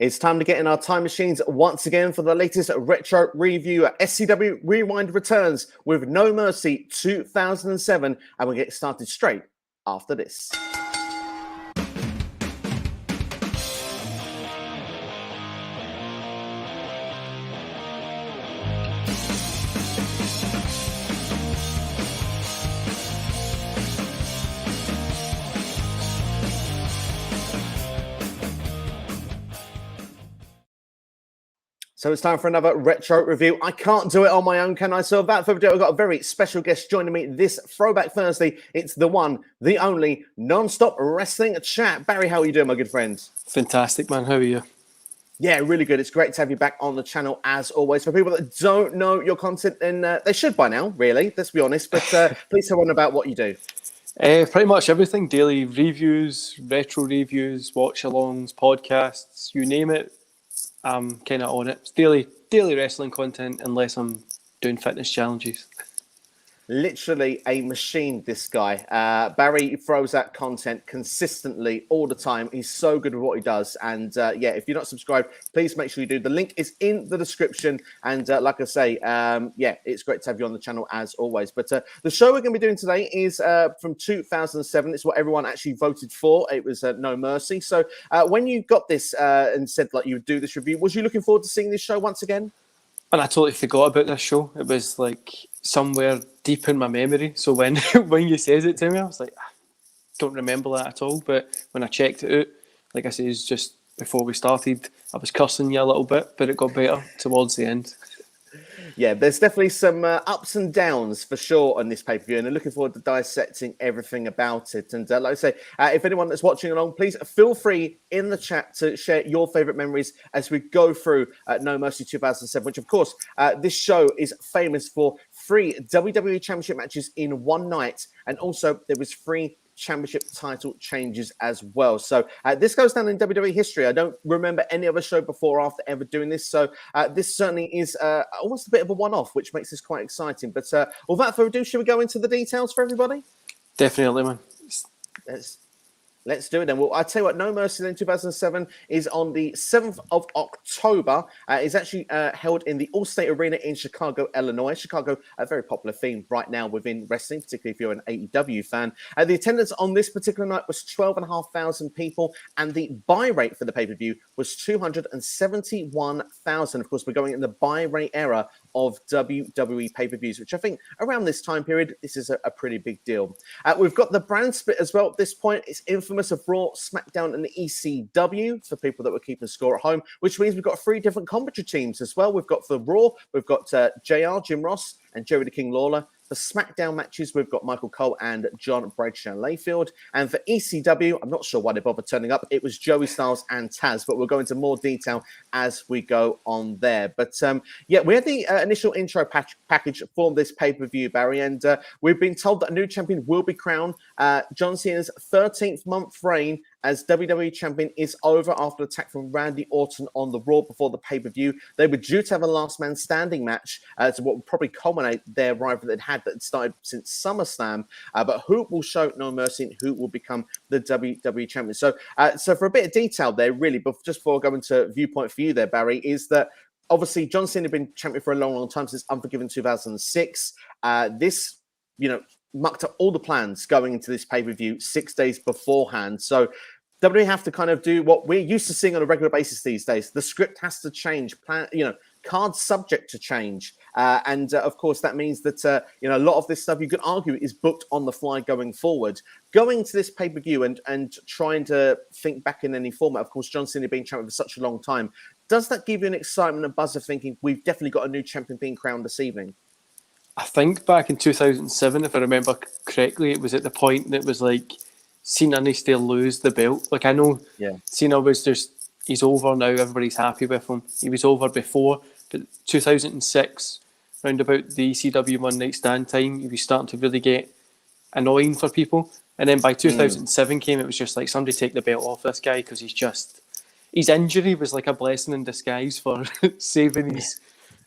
It's time to get in our time machines once again for the latest retro review. SCW Rewind returns with No Mercy 2007, and we'll get started straight after this. So it's time for another retro review. I can't do it on my own, can I? So without further ado, I've got a very special guest joining me this Throwback Thursday. It's the one, the only, Non-Stop Wrestling Chat. Barry, how are you doing, my good friend? Fantastic, man. How are you? Yeah, really good. It's great to have you back on the channel, as always. For people that don't know your content, then they should by now, really. Let's be honest. But please tell one about what you do. Pretty much everything. Daily reviews, retro reviews, watch-alongs, podcasts, you name it. I'm kind of on it. It's daily wrestling content, unless I'm doing fitness challenges. Literally a machine, this guy. Barry throws out content consistently all the time. He's so good with what he does. And yeah, if you're not subscribed, please make sure you do. The link is in the description. And like I say, yeah, it's great to have you on the channel as always. But the show we're going to be doing today is from 2007. It's what everyone actually voted for. It was No Mercy. So when you got this and said like you would do this review, was you looking forward to seeing this show once again? And I totally forgot about this show. It was like somewhere deep in my memory. So when you says it to me, I was like, I don't remember that at all. But when I checked it out, like I said, just before we started, I was cursing you a little bit, but it got better towards the end. Yeah, there's definitely some ups and downs for sure on this pay-per-view, and I'm looking forward to dissecting everything about it. And like I say, if anyone that's watching along, please feel free in the chat to share your favourite memories as we go through No Mercy 2007, which, of course, this show is famous for 3 WWE Championship matches in one night, and also there was 3 championship title changes as well. So this goes down in WWE history. I don't remember any other show before or after ever doing this. So this certainly is almost a bit of a one-off, which makes this quite exciting. But without further ado, should we go into the details for everybody? Definitely, man. Let's do it then. Well, I'll tell you what, No Mercy in 2007 is on the 7th of October. It's actually held in the Allstate Arena in Chicago, Illinois. Chicago, a very popular theme right now within wrestling, particularly if you're an AEW fan. The attendance on this particular night was 12,500 people, and the buy rate for the pay-per-view was 271,000. Of course, we're going in the buy rate era of WWE pay-per-views, which I think around this time period, this is a pretty big deal. We've got the brand split as well at this point. It's infamous of Raw, SmackDown, and the ECW for people that were keeping score at home, which means we've got 3 different commentary teams as well. We've got for Raw, we've got JR, Jim Ross, and Jerry the King Lawler. For SmackDown matches, we've got Michael Cole and John Bradshaw Layfield. And for ECW, I'm not sure why they bothered turning up. It was Joey Styles and Taz, but we'll go into more detail as we go on there. But yeah, we had the initial intro package for this pay-per-view, Barry, and we've been told that a new champion will be crowned. John Cena's 13th month reign as WWE Champion is over after attack from Randy Orton on the Raw before the pay-per-view. They were due to have a last man standing match to what would probably culminate their rival that had started since SummerSlam. But who will show No Mercy and who will become the WWE Champion? So for a bit of detail there, really, but just before I go into viewpoint for you there, Barry, is that obviously John Cena had been champion for a long, long time, since Unforgiven 2006. This, you know, mucked up all the plans going into this pay-per-view 6 days beforehand. So WWE have to kind of do what we're used to seeing on a regular basis these days. The script has to change, cards subject to change. And of course, that means that, a lot of this stuff you could argue is booked on the fly going forward. Going to this pay-per-view and trying to think back in any format, of course, John Cena being champion for such a long time, does that give you an excitement and buzz of thinking we've definitely got a new champion being crowned this evening? I think back in 2007, if I remember correctly, it was at the point that was like Cena needs to lose the belt. Like, I know Cena was just, he's over now, everybody's happy with him. He was over before, but 2006, round about the ECW One Night Stand time, he was starting to really get annoying for people. And then by 2007 came, it was just like, somebody take the belt off this guy, because his injury was like a blessing in disguise for saving his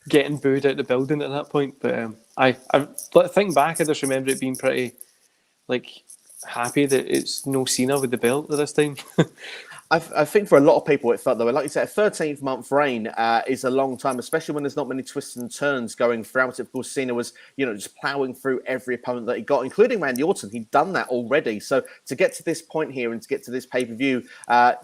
getting booed out the building at that point. But I think back, I just remember it being pretty like happy that it's no Cena with the belt at this time. I think for a lot of people, it felt that way. Like you said, a 13th month reign is a long time, especially when there's not many twists and turns going throughout it. Of course, Cena was, just plowing through every opponent that he got, including Randy Orton. He'd done that already. So to get to this point here and to get to this pay-per-view,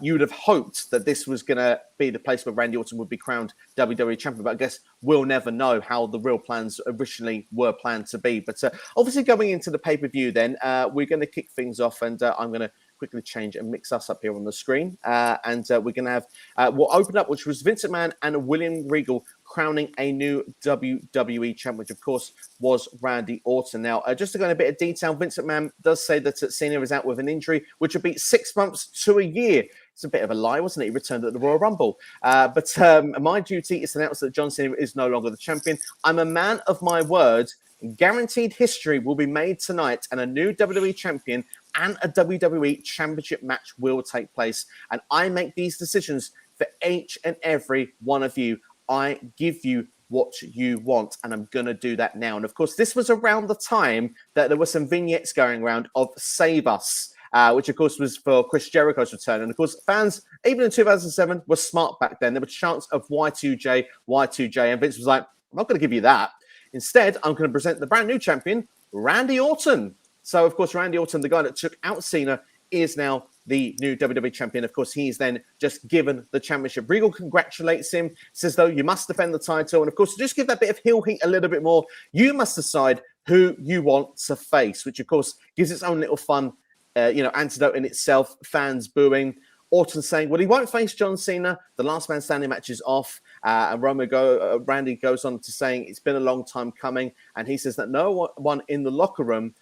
you would have hoped that this was going to be the place where Randy Orton would be crowned WWE champion. But I guess we'll never know how the real plans originally were planned to be. But obviously going into the pay-per-view then, we're going to kick things off, and I'm going to quickly change and mix us up here on the screen. And we're going to have what opened up, which was Vince McMahon and William Regal crowning a new WWE champion, which of course was Randy Orton. Now, just to go in a bit of detail, Vince McMahon does say that Cena is out with an injury, which would be 6 months to a year. It's a bit of a lie, wasn't it? He returned at the Royal Rumble. But my duty is to announce that John Cena is no longer the champion. I'm a man of my word. Guaranteed history will be made tonight, and a new WWE champion and a WWE championship match will take place. And I make these decisions for each and every one of you. I give you what you want, and I'm going to do that now. And of course, this was around the time that there were some vignettes going around of Save Us, which of course was for Chris Jericho's return. And of course, fans, even in 2007, were smart back then. There were chants of Y2J, Y2J, and Vince was like, I'm not going to give you that. Instead, I'm going to present the brand new champion, Randy Orton. So, of course, Randy Orton, the guy that took out Cena, is now the new WWE champion. Of course, he's then just given the championship. Regal congratulates him, says, though, you must defend the title. And, of course, to just give that bit of heel heat a little bit more, you must decide who you want to face, which, of course, gives its own little fun, antidote in itself, fans booing. Orton saying, well, he won't face John Cena. The last man standing match is off. And Randy goes on to saying it's been a long time coming. And he says that no one in the locker room,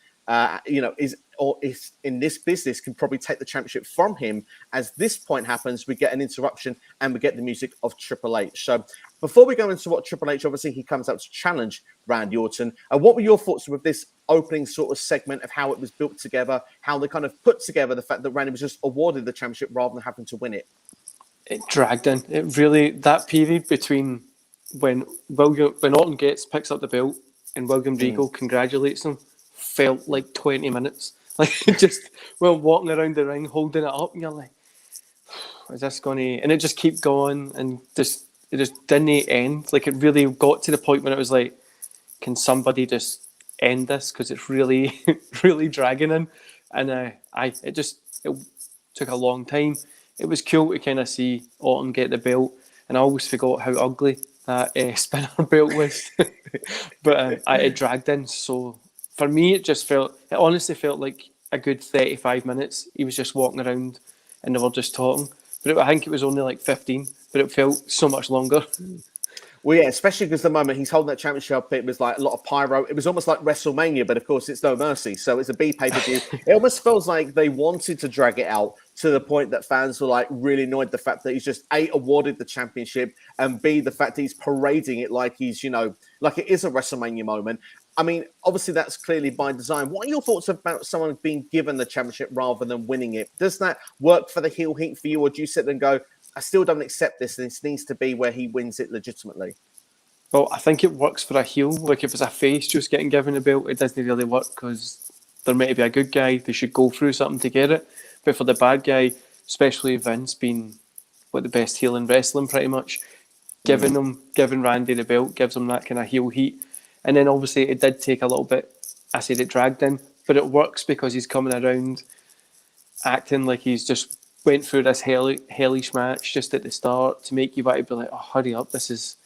is in this business can probably take the championship from him. As this point happens, we get an interruption and we get the music of Triple H. So before we go into what Triple H, obviously he comes out to challenge Randy Orton. What were your thoughts with this opening sort of segment of how it was built together, how they kind of put together the fact that Randy was just awarded the championship rather than having to win it? It dragged in. It really, that period between when Orton picks up the belt and William Regal congratulates him felt like 20 minutes. Like just walking around the ring holding it up, and you're like, is this going to? And it just kept going, and it just didn't end. Like it really got to the point when it was like, can somebody just end this, because it's really really dragging in. And it took a long time. It was cool to kind of see Orton get the belt, and I always forgot how ugly that spinner belt was. But it dragged in. So for me, it honestly felt like a good 35 minutes. He was just walking around and they were just talking. But I think it was only like 15, but it felt so much longer. Well, yeah, especially because the moment he's holding that championship up, it was like a lot of pyro. It was almost like WrestleMania, but of course it's No Mercy. So it's a B pay-per-view. It almost feels like they wanted to drag it out to the point that fans were like really annoyed the fact that he's just A, awarded the championship, and B, the fact that he's parading it like he's, like it is a WrestleMania moment. I mean, obviously that's clearly by design. What are your thoughts about someone being given the championship rather than winning it? Does that work for the heel heat for you, or do you sit there and go, I still don't accept this, and this needs to be where he wins it legitimately? Well, I think it works for a heel. Like if it's a face just getting given a belt, it doesn't really work, because there might be a good guy, they should go through something to get it. But for the bad guy, especially Vince being the best heel in wrestling pretty much, giving Randy the belt gives him that kind of heel heat. And then obviously it did take a little bit, I said it dragged in, but it works because he's coming around acting like he's just went through this hellish match just at the start to make you want to be like, oh, hurry up, this is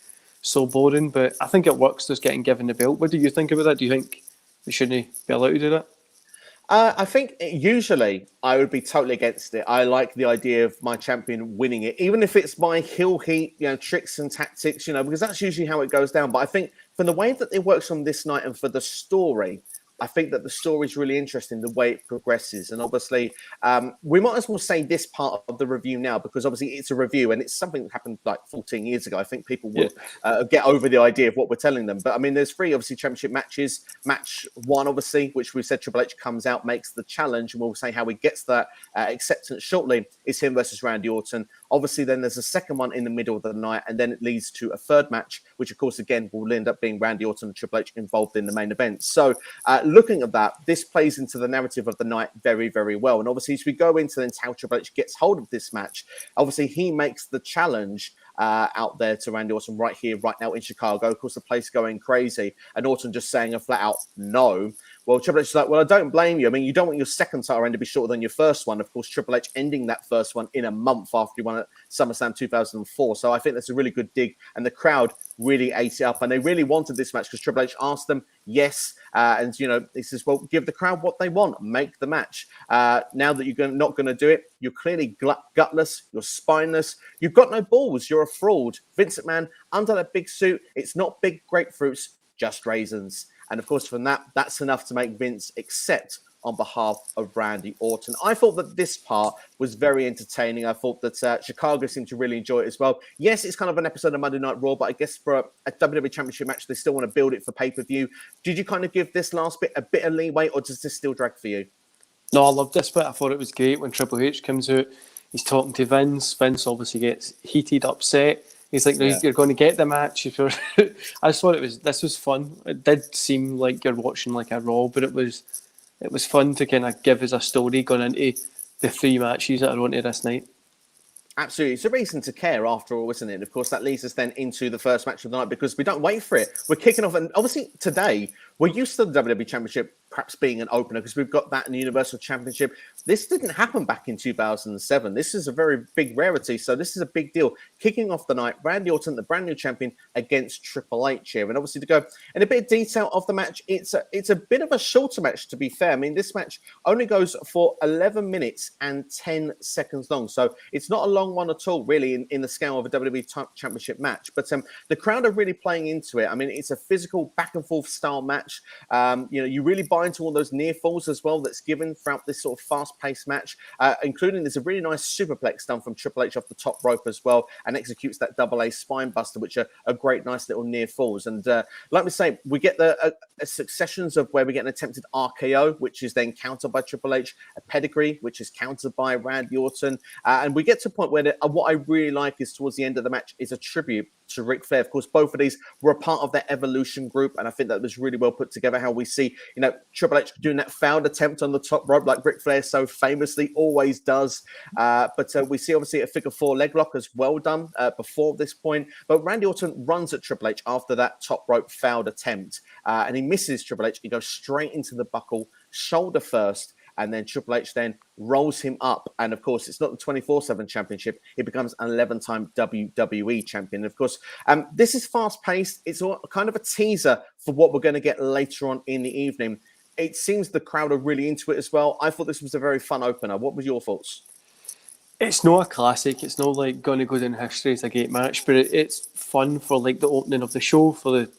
so boring. But I think it works just getting given the belt. What do you think about that? Do you think we shouldn't be allowed to do that? I think usually I would be totally against it. I like the idea of my champion winning it, even if it's by heel heat, tricks and tactics, because that's usually how it goes down. But I think from the way that it works on this night and for the story, I think that the story is really interesting, the way it progresses. And obviously, we might as well say this part of the review now, because obviously it's a review and it's something that happened like 14 years ago. I think people will get over the idea of what we're telling them. But I mean, there's 3 obviously championship matches. Match 1, obviously, which we said Triple H comes out, makes the challenge, and we'll say how he gets that acceptance shortly, is him versus Randy Orton. Obviously, then there's a second one in the middle of the night, and then it leads to a third match, which of course, again, will end up being Randy Orton and Triple H involved in the main event. So looking at that, this plays into the narrative of the night very, very well. And obviously, as we go into then how Triple H gets hold of this match, obviously he makes the challenge out there to Randy Orton right here, right now in Chicago. Of course, the place going crazy, and Orton just saying a flat out no. Well, Triple H is like, well, I don't blame you. I mean, you don't want your second title reign to be shorter than your first one. Of course, Triple H ending that first one in a month after he won at SummerSlam 2004. So I think that's a really good dig, and the crowd really ate it up, and they really wanted this match because Triple H asked them, yes, and he says, well, give the crowd what they want, make the match. Now that you're not going to do it, you're clearly gutless, you're spineless, you've got no balls, you're a fraud. Vince McMahon, under that big suit, it's not big grapefruits, just raisins. And of course, from that's enough to make Vince accept on behalf of Randy Orton. I thought that this part was very entertaining. I thought that Chicago seemed to really enjoy it as well. Yes, it's kind of an episode of Monday Night Raw, but I guess for a WWE Championship match, they still want to build it for pay-per-view. Did you kind of give this last bit a bit of leeway, or does this still drag for you? No, I loved this bit. I thought it was great when Triple H comes out. He's talking to Vince. Vince obviously gets heated, upset. He's like, no, you're going to get the match. If you're I just thought this was fun. It did seem like you're watching like a Raw, but it was fun to kind of give us a story going into the 3 matches that are on to this night. Absolutely. It's a reason to care after all, isn't it? And of course, that leads us then into the first match of the night because we don't wait for it. We're kicking off. And obviously today, we're used to the WWE Championship perhaps being an opener because we've got that in the Universal Championship. This didn't happen back in 2007. This is a very big rarity. So this is a big deal. Kicking off the night, Randy Orton, the brand new champion, against Triple H here. And obviously to go in a bit of detail of the match, it's a bit of a shorter match, to be fair. I mean, this match only goes for 11 minutes and 10 seconds long. So it's not a long one at all, really, in the scale of a WWE Championship match. But the crowd are really playing into it. I mean, it's a physical back and forth style match. You really buy into all those near falls as well that's given throughout this sort of fast-paced match, including there's a really nice superplex done from Triple H off the top rope as well, and executes that double A spine buster, which are a great, nice little near falls. And like we say, we get the successions of where we get an attempted RKO, which is then countered by Triple H, a pedigree, which is countered by Randy Orton, and we get to a point where what I really like is towards the end of the match is a tribute to Ric Flair. Of course, both of these were a part of their Evolution group, and I think that was really well put together, how we see, Triple H doing that failed attempt on the top rope like Ric Flair so famously always does. But we see, obviously, a figure 4 leg lock as well done before this point. But Randy Orton runs at Triple H after that top rope failed attempt, and he misses Triple H. He goes straight into the buckle, shoulder first, and then Triple H then rolls him up. And of course, it's not the 24/7 championship. It becomes an 11-time WWE champion. And of course, this is fast-paced. It's kind of a teaser for what we're going to get later on in the evening. It seems the crowd are really into it as well. I thought this was a very fun opener. What were your thoughts? It's not a classic. It's not like going to go down history as a great match, but it's fun for like the opening of the show, for the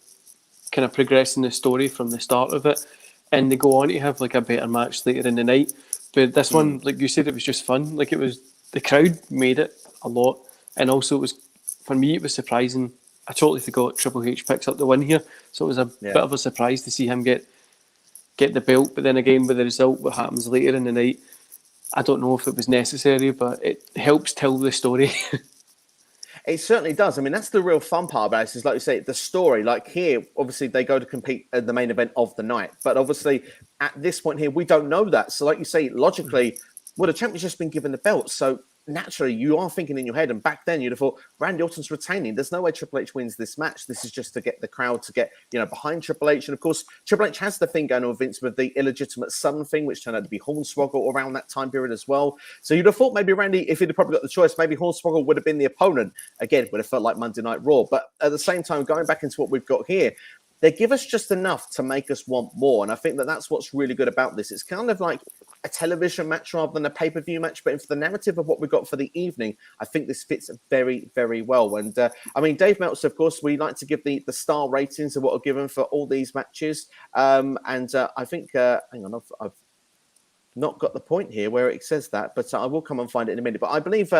kind of progressing the story from the start of it. And they go on to have like a better match later in the night. But this one, like you said, it was just fun. Like, it was, the crowd made it a lot. And also, it was, for me, it was surprising. I totally forgot Triple H picks up the win here. So it was a bit of a surprise to see him get the belt. But then again, with the result, what happens later in the night, I don't know if it was necessary, but it helps tell the story. It certainly does. I mean, that's the real fun part about it, is, like you say, the story. Like here, obviously, they go to compete at the main event of the night. But obviously, at this point here, we don't know that. So like you say, logically, well, the champion's just been given the belt. So naturally, you are thinking in your head, and back then you'd have thought, Randy Orton's retaining. There's no way Triple H wins this match. This is just to get the crowd to get, behind Triple H. And of course, Triple H has the thing going on with Vince with the illegitimate son thing, which turned out to be Hornswoggle around that time period as well. So you'd have thought maybe Randy, if he'd have probably got the choice, maybe Hornswoggle would have been the opponent. Again, would have felt like Monday Night Raw. But at the same time, going back into what we've got here, they give us just enough to make us want more. And I think that that's what's really good about this. It's kind of like a television match rather than a pay-per-view match. But for the narrative of what we've got for the evening, I think this fits very, very well. And I mean, Dave Meltzer, of course, we like to give the star ratings of what are given for all these matches. I think, hang on, I've not got the point here where it says that, but I will come and find it in a minute. But I believe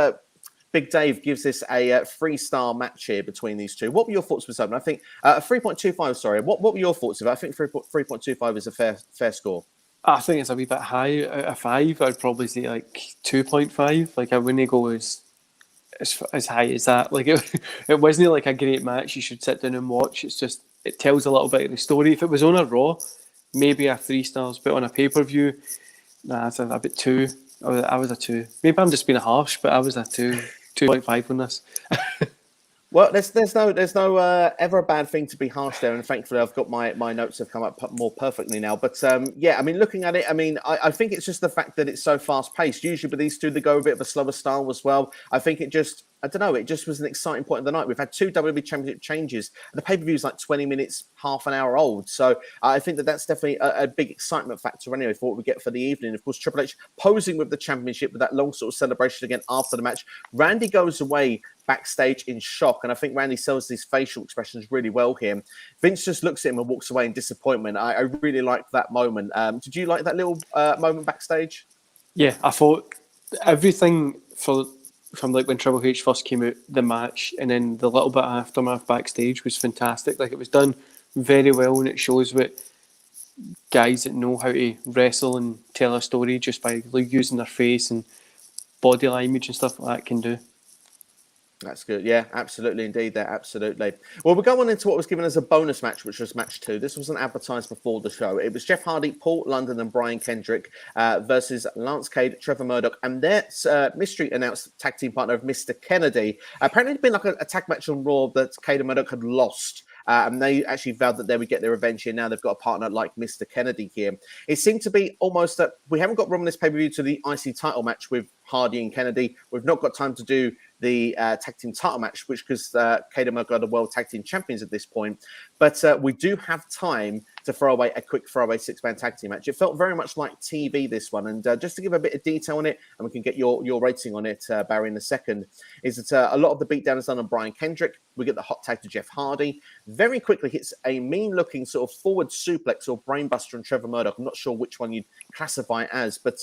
Big Dave gives this a 3-star match here between these two. What were your thoughts with something? I think 3.25, sorry. What were your thoughts of it? I think 3.25 is a fair score. I think it's a wee bit high. Out of 5, I'd probably say like 2.5. Like, I wouldn't go as high as that. Like, it wasn't like a great match you should sit down and watch. It's just, it tells a little bit of the story. If it was on a Raw, maybe a 3 stars, but on a pay-per-view, nah, it's a bit 2. I was a 2. Maybe I'm just being harsh, but I was a 2.5 on this. Well, there's no ever a bad thing to be harsh there, and thankfully I've got my notes have come up more perfectly now. But yeah, I mean, looking at it, I mean, I think it's just the fact that it's so fast paced. Usually, with these two, they go a bit of a slower style as well. I think it just, I don't know, it just was an exciting point of the night. We've had 2 WWE Championship changes. The pay per view is like 20 minutes, half an hour old, so I think that's definitely a big excitement factor anyway for what we get for the evening. Of course, Triple H posing with the championship with that long sort of celebration again after the match. Randy goes away backstage in shock, and I think Randy sells these facial expressions really well here. Vince just looks at him and walks away in disappointment. I really liked that moment. Did you like that little moment backstage? Yeah, I thought everything from like when Triple H first came out, the match, and then the little bit of aftermath backstage was fantastic. Like, it was done very well, and it shows what guys that know how to wrestle and tell a story just by like using their face and body language and stuff like that can do. That's good. Yeah, absolutely. Indeed, there. Absolutely. Well, we're going into what was given as a bonus match, which was match 2. This wasn't advertised before the show. It was Jeff Hardy, Paul London, and Brian Kendrick versus Lance Cade, Trevor Murdoch, and their mystery announced tag team partner of Mr. Kennedy. Apparently, it'd been like a tag match on Raw that Cade and Murdoch had lost. And they actually vowed that they would get their revenge here. Now they've got a partner like Mr. Kennedy here. It seemed to be almost that we haven't got room on this pay-per-view to the IC title match with Hardy and Kennedy. We've not got time to do the tag team title match, which because Cade and Murdoch are the world tag team champions at this point. But we do have time to throw away a quick throwaway 6-man tag team match. It felt very much like TV, this one. And just to give a bit of detail on it, and we can get your rating on it, Barry, in a second, is that a lot of the beatdown is done on Brian Kendrick. We get the hot tag to Jeff Hardy. Very quickly hits a mean-looking sort of forward suplex or brainbuster on Trevor Murdoch. I'm not sure which one you'd classify it as, but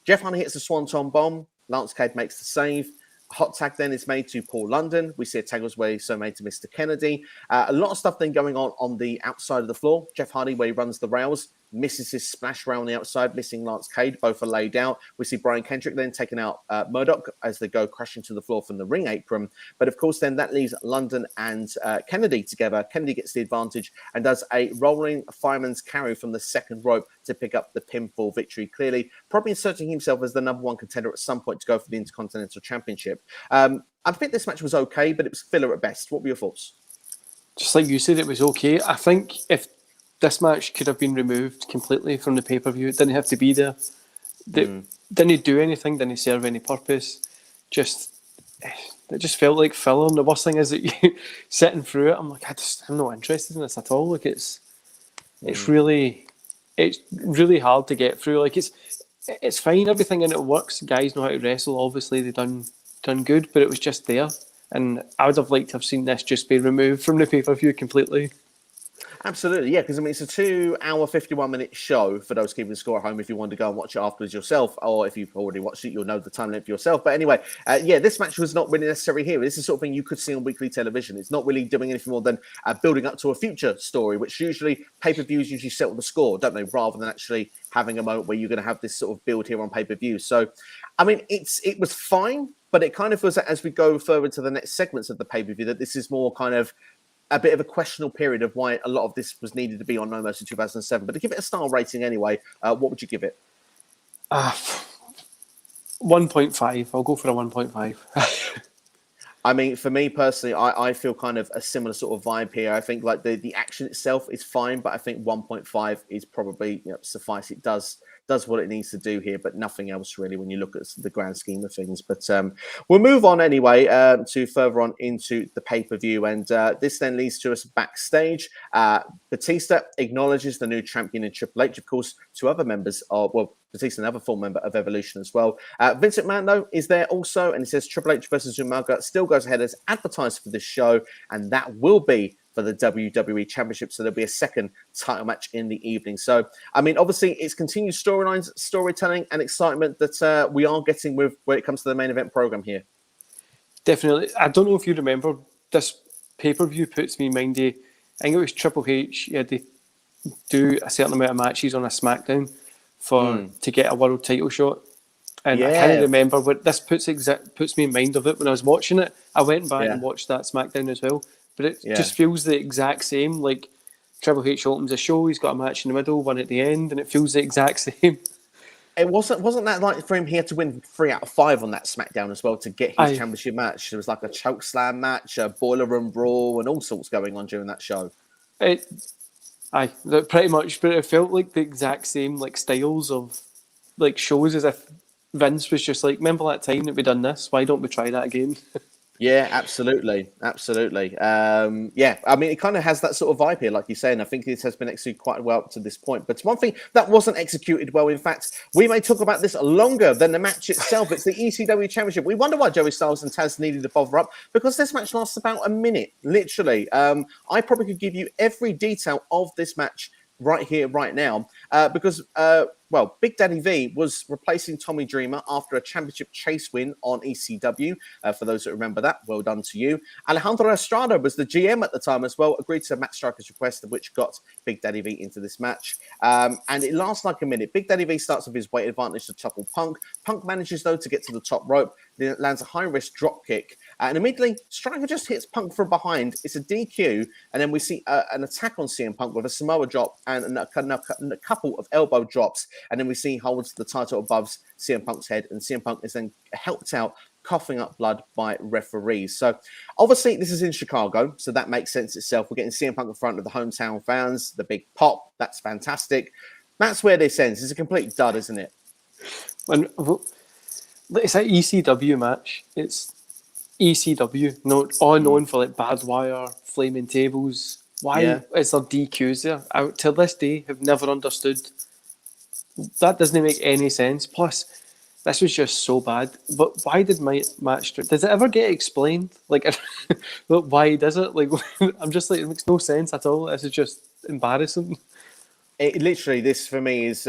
Jeff Hardy hits the Swanton Bomb. Lance Cade makes the save. Hot tag then is made to Paul London. We see a tag was so made to Mr. Kennedy. A lot of stuff then going on the outside of the floor. Jeff Hardy, where he runs the rails, misses his splash rail on the outside, missing Lance Cade. Both are laid out. We see Brian Kendrick then taking out Murdoch as they go crashing to the floor from the ring apron. But of course, then that leaves London and Kennedy together. Kennedy gets the advantage and does a rolling fireman's carry from the second rope to pick up the pinfall victory. Clearly, probably inserting himself as the number 1 contender at some point to go for the Intercontinental Championship. I think this match was okay, but it was filler at best. What were your thoughts? Just like you said, it was okay. I think if this match could have been removed completely from the pay-per-view, it didn't have to be there. Didn't do anything, didn't serve any purpose. It just felt like filler. And the worst thing is that you sitting through it, I'm like, I'm not interested in this at all. Like, it's really hard to get through. Like, it's fine, everything in it works. Guys know how to wrestle. Obviously, they done good, but it was just there. And I would have liked to have seen this just be removed from the pay-per-view completely. Absolutely, yeah, because I mean, it's a 2-hour, 51-minute show for those keeping score at home if you want to go and watch it afterwards yourself, or if you've already watched it, you'll know the time length yourself. But anyway, yeah, this match was not really necessary here. This is the sort of thing you could see on weekly television. It's not really doing anything more than building up to a future story, which usually pay-per-views usually settle the score, don't they, rather than actually having a moment where you're going to have this sort of build here on pay-per-view. So, I mean, it was fine, but it kind of feels that as we go further to the next segments of the pay-per-view, that this is more kind of a bit of a questionable period of why a lot of this was needed to be on No Mercy 2007. But to give it a star rating anyway, what would you give it? 1.5. I'll go for a 1.5. I mean, for me personally, I feel kind of a similar sort of vibe here. I think like the action itself is fine, but I think 1.5 is probably suffice. It does what it needs to do here, but nothing else really when you look at the grand scheme of things. But we'll move on anyway to further on into the pay-per-view. And this then leads to us backstage. Batista acknowledges the new champion in Triple H, of course, 2 other members of, well, Batista, another full member of Evolution as well. Vince McMahon, though, is there also, and he says Triple H versus Umaga still goes ahead as advertised for this show, and that will be for the WWE Championship. So there'll be a second title match in the evening. So, I mean, obviously, it's continued storylines, storytelling, and excitement that we are getting with when it comes to the main event program here. Definitely. I don't know if you remember, this pay-per-view puts me in mind of, I think it was Triple H. He had to do a certain amount of matches on a SmackDown to get a world title shot. And I can't remember what this puts me in mind of it. When I was watching it, I went back and watched that SmackDown as well. But it just feels the exact same. Like, Triple H opens a show, he's got a match in the middle, one at the end, and it feels the exact same. It wasn't that like for him. He had to win 3 out of 5 on that SmackDown as well to get his championship match. There was like a choke slam match, a boiler room brawl, and all sorts going on during that show. Pretty much, but it felt like the exact same like styles of like shows, as if Vince was just like, remember that time that we done this? Why don't we try that again? Yeah, absolutely. Yeah, I mean, it kind of has that sort of vibe here, like you're saying. I think this has been executed quite well up to this point. But one thing that wasn't executed well, in fact, we may talk about this longer than the match itself. It's the ECW Championship. We wonder why Joey Styles and Taz needed to bother up, because this match lasts about a minute, literally. I probably could give you every detail of this match right here, right now, because Big Daddy V was replacing Tommy Dreamer after a championship chase win on ECW. For those that remember that, well done to you. Alejandro Estrada was the GM at the time as well, agreed to Matt Striker's request, which got Big Daddy V into this match. And it lasts like a minute. Big Daddy V starts with his weight advantage to topple Punk. Punk manages, though, to get to the top rope. Then it lands a high-risk drop kick. And immediately, Striker just hits Punk from behind. It's a DQ. And then we see an attack on CM Punk with a Samoa drop and a couple of elbow drops. And then we see he holds the title above CM Punk's head. And CM Punk is then helped out, coughing up blood by referees. So obviously this is in Chicago, so that makes sense itself. We're getting CM Punk in front of the hometown fans, the big pop. That's fantastic. That's where this ends. It's a complete dud, isn't it? It's an ECW match. It's ECW, not all known for like bad wire, flaming tables. Why is there DQs there? I, till this day, have never understood. That doesn't make any sense. Plus, this was just so bad. But why did my match? Does it ever get explained? Like, why does it? Like, I'm just like, it makes no sense at all. This is just embarrassing. It literally, this for me is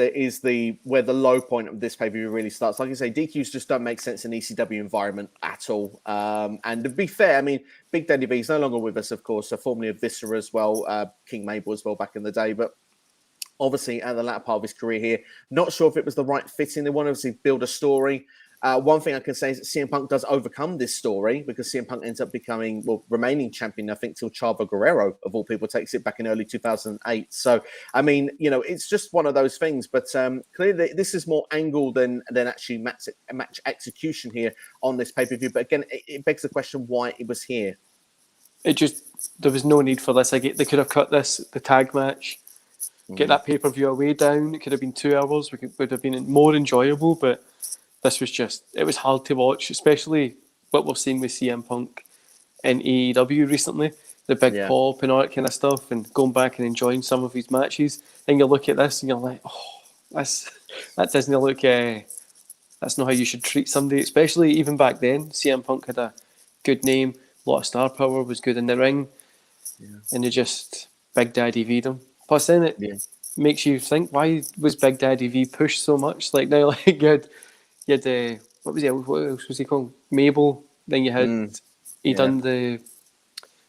where the low point of this pay-per-view really starts. Like I say, DQs just don't make sense in ECW environment at all. And to be fair, I mean, Big Daddy V is no longer with us, of course, so formerly of Viscera as well, King Mabel as well back in the day, but obviously at the latter part of his career here, not sure if it was the right fitting. They want to obviously build a story. One thing I can say is that CM Punk does overcome this story, because CM Punk ends up becoming, remaining champion, I think, till Chavo Guerrero, of all people, takes it back in early 2008. So, I mean, it's just one of those things. But clearly, this is more angle than actually match execution here on this pay-per-view. But again, it begs the question why it was here. There was no need for this. They could have cut the tag match, get that pay-per-view away down. It could have been 2 hours. It would have been more enjoyable, but this was it was hard to watch, especially what we've seen with CM Punk in AEW recently, the big pop and all that kind of stuff, and going back and enjoying some of his matches. And you look at this and you're like, that doesn't look, that's not how you should treat somebody, especially even back then. CM Punk had a good name, a lot of star power, was good in the ring, and they just Big Daddy V'd him. Plus then it makes you think, why was Big Daddy V pushed so much? Like now, like you had what else was he called? Mabel. Then you had he done the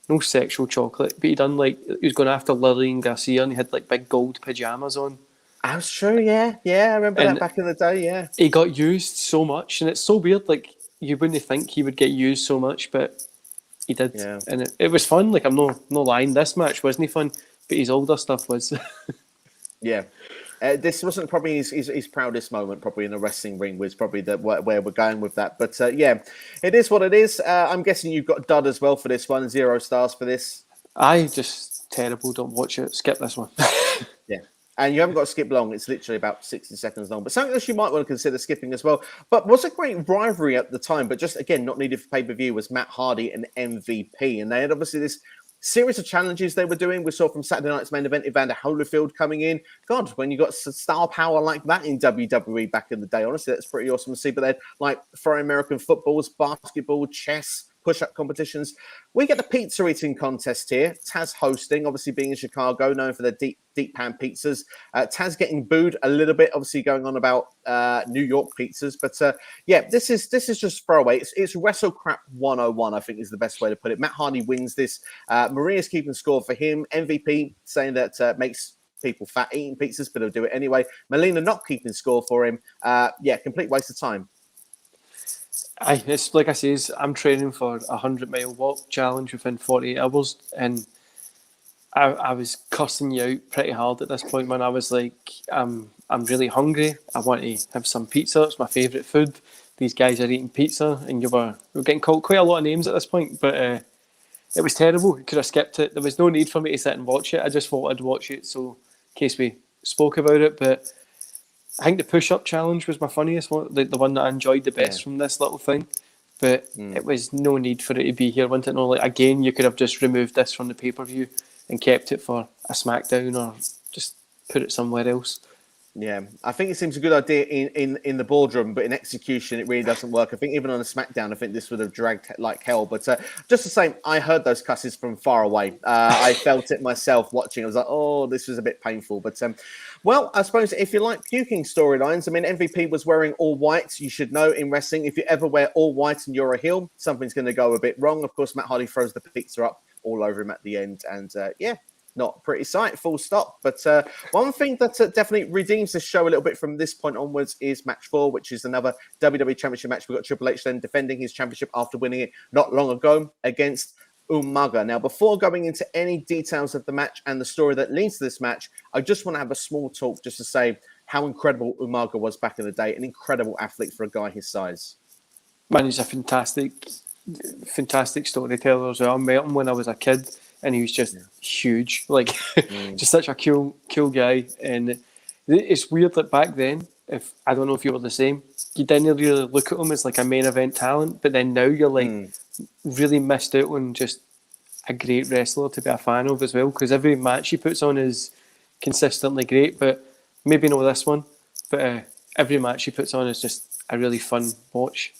no sexual chocolate, but he done like he was going after Lillian Garcia, and he had like big gold pajamas on. I was sure, yeah, I remember that back in the day. Yeah, he got used so much, and it's so weird. Like you wouldn't think he would get used so much, but he did, and it was fun. Like I'm no lying, this match wasn't fun, but his older stuff was. Yeah. This wasn't probably his proudest moment, probably in the wrestling ring, was probably where we're going with that. But it is what it is. I'm guessing you've got dud as well for this one, 0 stars for this. Just terrible. Don't watch it. Skip this one. Yeah. And you haven't got to skip long. It's literally about 60 seconds long. But something else you might want to consider skipping as well. But was a great rivalry at the time, but just, again, not needed for pay-per-view, was Matt Hardy and MVP. And they had obviously this series of challenges they were doing. We saw from Saturday night's main event, Evander Holyfield coming in. God, when you got star power like that in WWE back in the day, honestly, that's pretty awesome to see. But they had like throwing American footballs, basketball, chess, push-up competitions. We get the pizza eating contest here. Taz hosting, obviously being in Chicago, known for their deep pan pizzas. Taz getting booed a little bit, obviously going on about New York pizzas. But this is just throwaway. It's Wrestle Crap 101, I think is the best way to put it. Matt Hardy wins this. Maria's keeping score for him. MVP saying that makes people fat eating pizzas, but he'll do it anyway. Melina not keeping score for him. Complete waste of time. It's like I say, I'm training for a 100-mile walk challenge within 48 hours, and I was cussing you out pretty hard at this point, man. I was like, I'm really hungry. I want to have some pizza. It's my favourite food. These guys are eating pizza, and we were getting called quite a lot of names at this point, but it was terrible. You could have skipped it. There was no need for me to sit and watch it. I just thought I'd watch it so in case we spoke about it. But I think the push-up challenge was my funniest one, the one that I enjoyed the best from this little thing. But it was no need for it to be here, wasn't it? No, like, again, you could have just removed this from the pay-per-view and kept it for a SmackDown or just put it somewhere else. Yeah, I think it seems a good idea in the boardroom, but in execution, it really doesn't work. I think even on a SmackDown, I think this would have dragged like hell. But just the same, I heard those cusses from far away. I felt it myself watching. I was like, oh, this was a bit painful. But, well, I suppose if you like puking storylines, I mean, MVP was wearing all white. You should know in wrestling, if you ever wear all white and you're a heel, something's going to go a bit wrong. Of course, Matt Hardy throws the pizza up all over him at the end. And, yeah. Not a pretty sight, full stop. But one thing that definitely redeems this show a little bit from this point onwards is match 4, which is another WWE Championship match. We've got Triple H then defending his championship after winning it not long ago against Umaga. Now, before going into any details of the match and the story that leads to this match, I just want to have a small talk just to say how incredible Umaga was back in the day, an incredible athlete for a guy his size. Man, he's a fantastic storyteller as well. I met him when I was a kid. And he was just huge, like just such a cool guy. And it's weird that back then, if I don't know if you were the same, you didn't really look at him as like a main event talent. But then now you're like really missed out on just a great wrestler to be a fan of as well. Because every match he puts on is consistently great. But maybe not this one. But every match he puts on is just a really fun watch.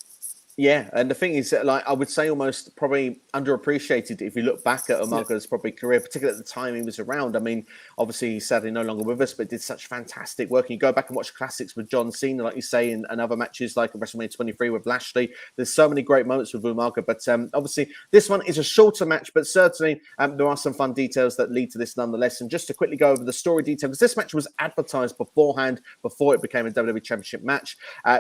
Yeah, and the thing is, like, I would say almost probably underappreciated if you look back at Umaga's probably career, particularly at the time he was around. I mean, obviously he's sadly no longer with us, but did such fantastic work. You go back and watch classics with John Cena, like you say, and other matches like WrestleMania 23 with Lashley. There's so many great moments with Umaga, but obviously this one is a shorter match, but certainly there are some fun details that lead to this nonetheless. And just to quickly go over the story detail, because this match was advertised beforehand, before it became a WWE Championship match.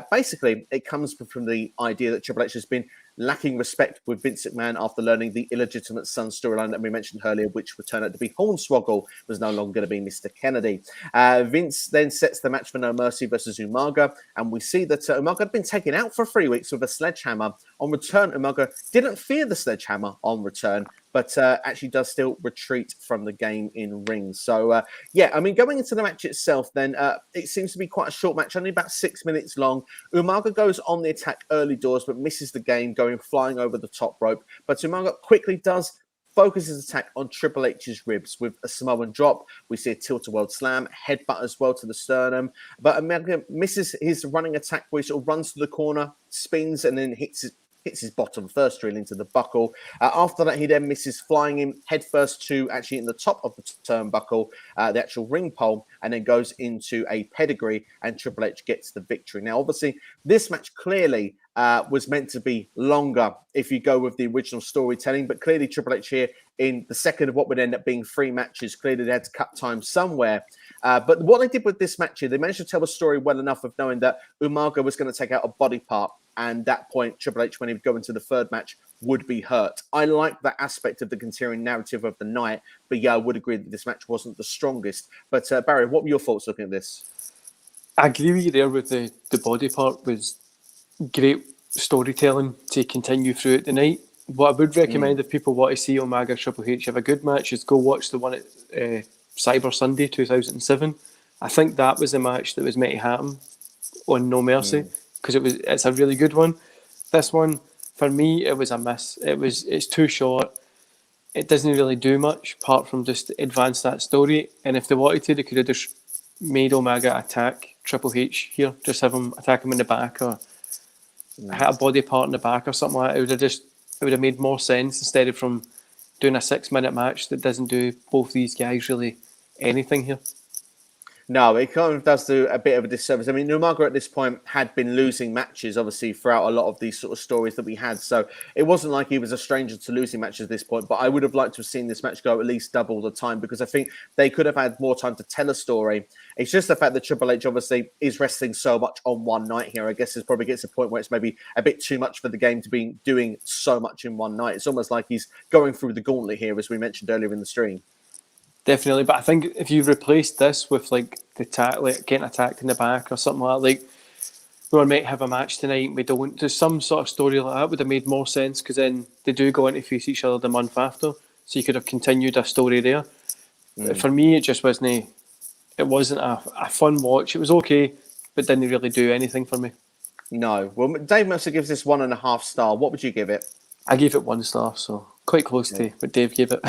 Basically, it comes from the idea that Triple H has been lacking respect with Vince McMahon after learning the illegitimate son storyline that we mentioned earlier, which would turn out to be Hornswoggle, was no longer going to be Mr. Kennedy. Vince then sets the match for No Mercy versus Umaga, and we see that Umaga had been taken out for 3 weeks with a sledgehammer. On return, Umaga didn't fear the sledgehammer on return, but actually does still retreat from the game in rings. So, yeah, I mean, going into the match itself, then it seems to be quite a short match, only about 6 minutes long. Umaga goes on the attack early doors, but misses the game, going flying over the top rope. But Umaga quickly does focus his attack on Triple H's ribs with a Samoan drop. We see a tilt-a-world slam, headbutt as well to the sternum. But Umaga misses his running attack where he sort of runs to the corner, spins, and then hits his bottom first reel into the buckle. After that, he then misses flying him headfirst to actually in the top of the turnbuckle, the actual ring pole, and then goes into a pedigree, and Triple H gets the victory. Now, obviously, this match clearly was meant to be longer if you go with the original storytelling, but clearly Triple H here in the second of what would end up being 3 matches, clearly they had to cut time somewhere. But what they did with this match here, they managed to tell a story well enough of knowing that Umaga was going to take out a body part, and that point, Triple H, when he would go into the third match, would be hurt. I like that aspect of the continuing narrative of the night, but yeah, I would agree that this match wasn't the strongest. But Barry, what were your thoughts looking at this? I agree with you there with the body part was great storytelling to continue throughout the night. What I would recommend if people want to see Umaga Triple H have a good match is go watch the one at Cyber Sunday 2007. I think that was the match that was meant to happen on No Mercy because it's a really good one. This one, for me, it was a miss. It's too short. It doesn't really do much apart from just advance that story. And if they wanted to, they could have just made Umaga attack Triple H here, just have him attack him in the back or hit a body part in the back or something like that. It would have made more sense instead of from doing a 6-minute match that doesn't do both these guys really anything here. No, it kind of does do a bit of a disservice. I mean, Umaga at this point had been losing matches, obviously, throughout a lot of these sort of stories that we had. So it wasn't like he was a stranger to losing matches at this point. But I would have liked to have seen this match go at least double the time because I think they could have had more time to tell a story. It's just the fact that Triple H obviously is wrestling so much on one night here. I guess it probably gets to a point where it's maybe a bit too much for the game to be doing so much in one night. It's almost like he's going through the gauntlet here, as we mentioned earlier in the stream. Definitely, but I think if you replaced this with like like getting attacked in the back or something like we might have a match tonight, we don't. There's some sort of story like that would have made more sense because then they do go in to face each other the month after, so you could have continued a story there. For me, it just wasn't. It wasn't a fun watch. It was okay, but didn't really do anything for me. No. Well, Dave Mercer gives this 1.5 star. What would you give it? I gave it 1 star, so quite close to what Dave gave it.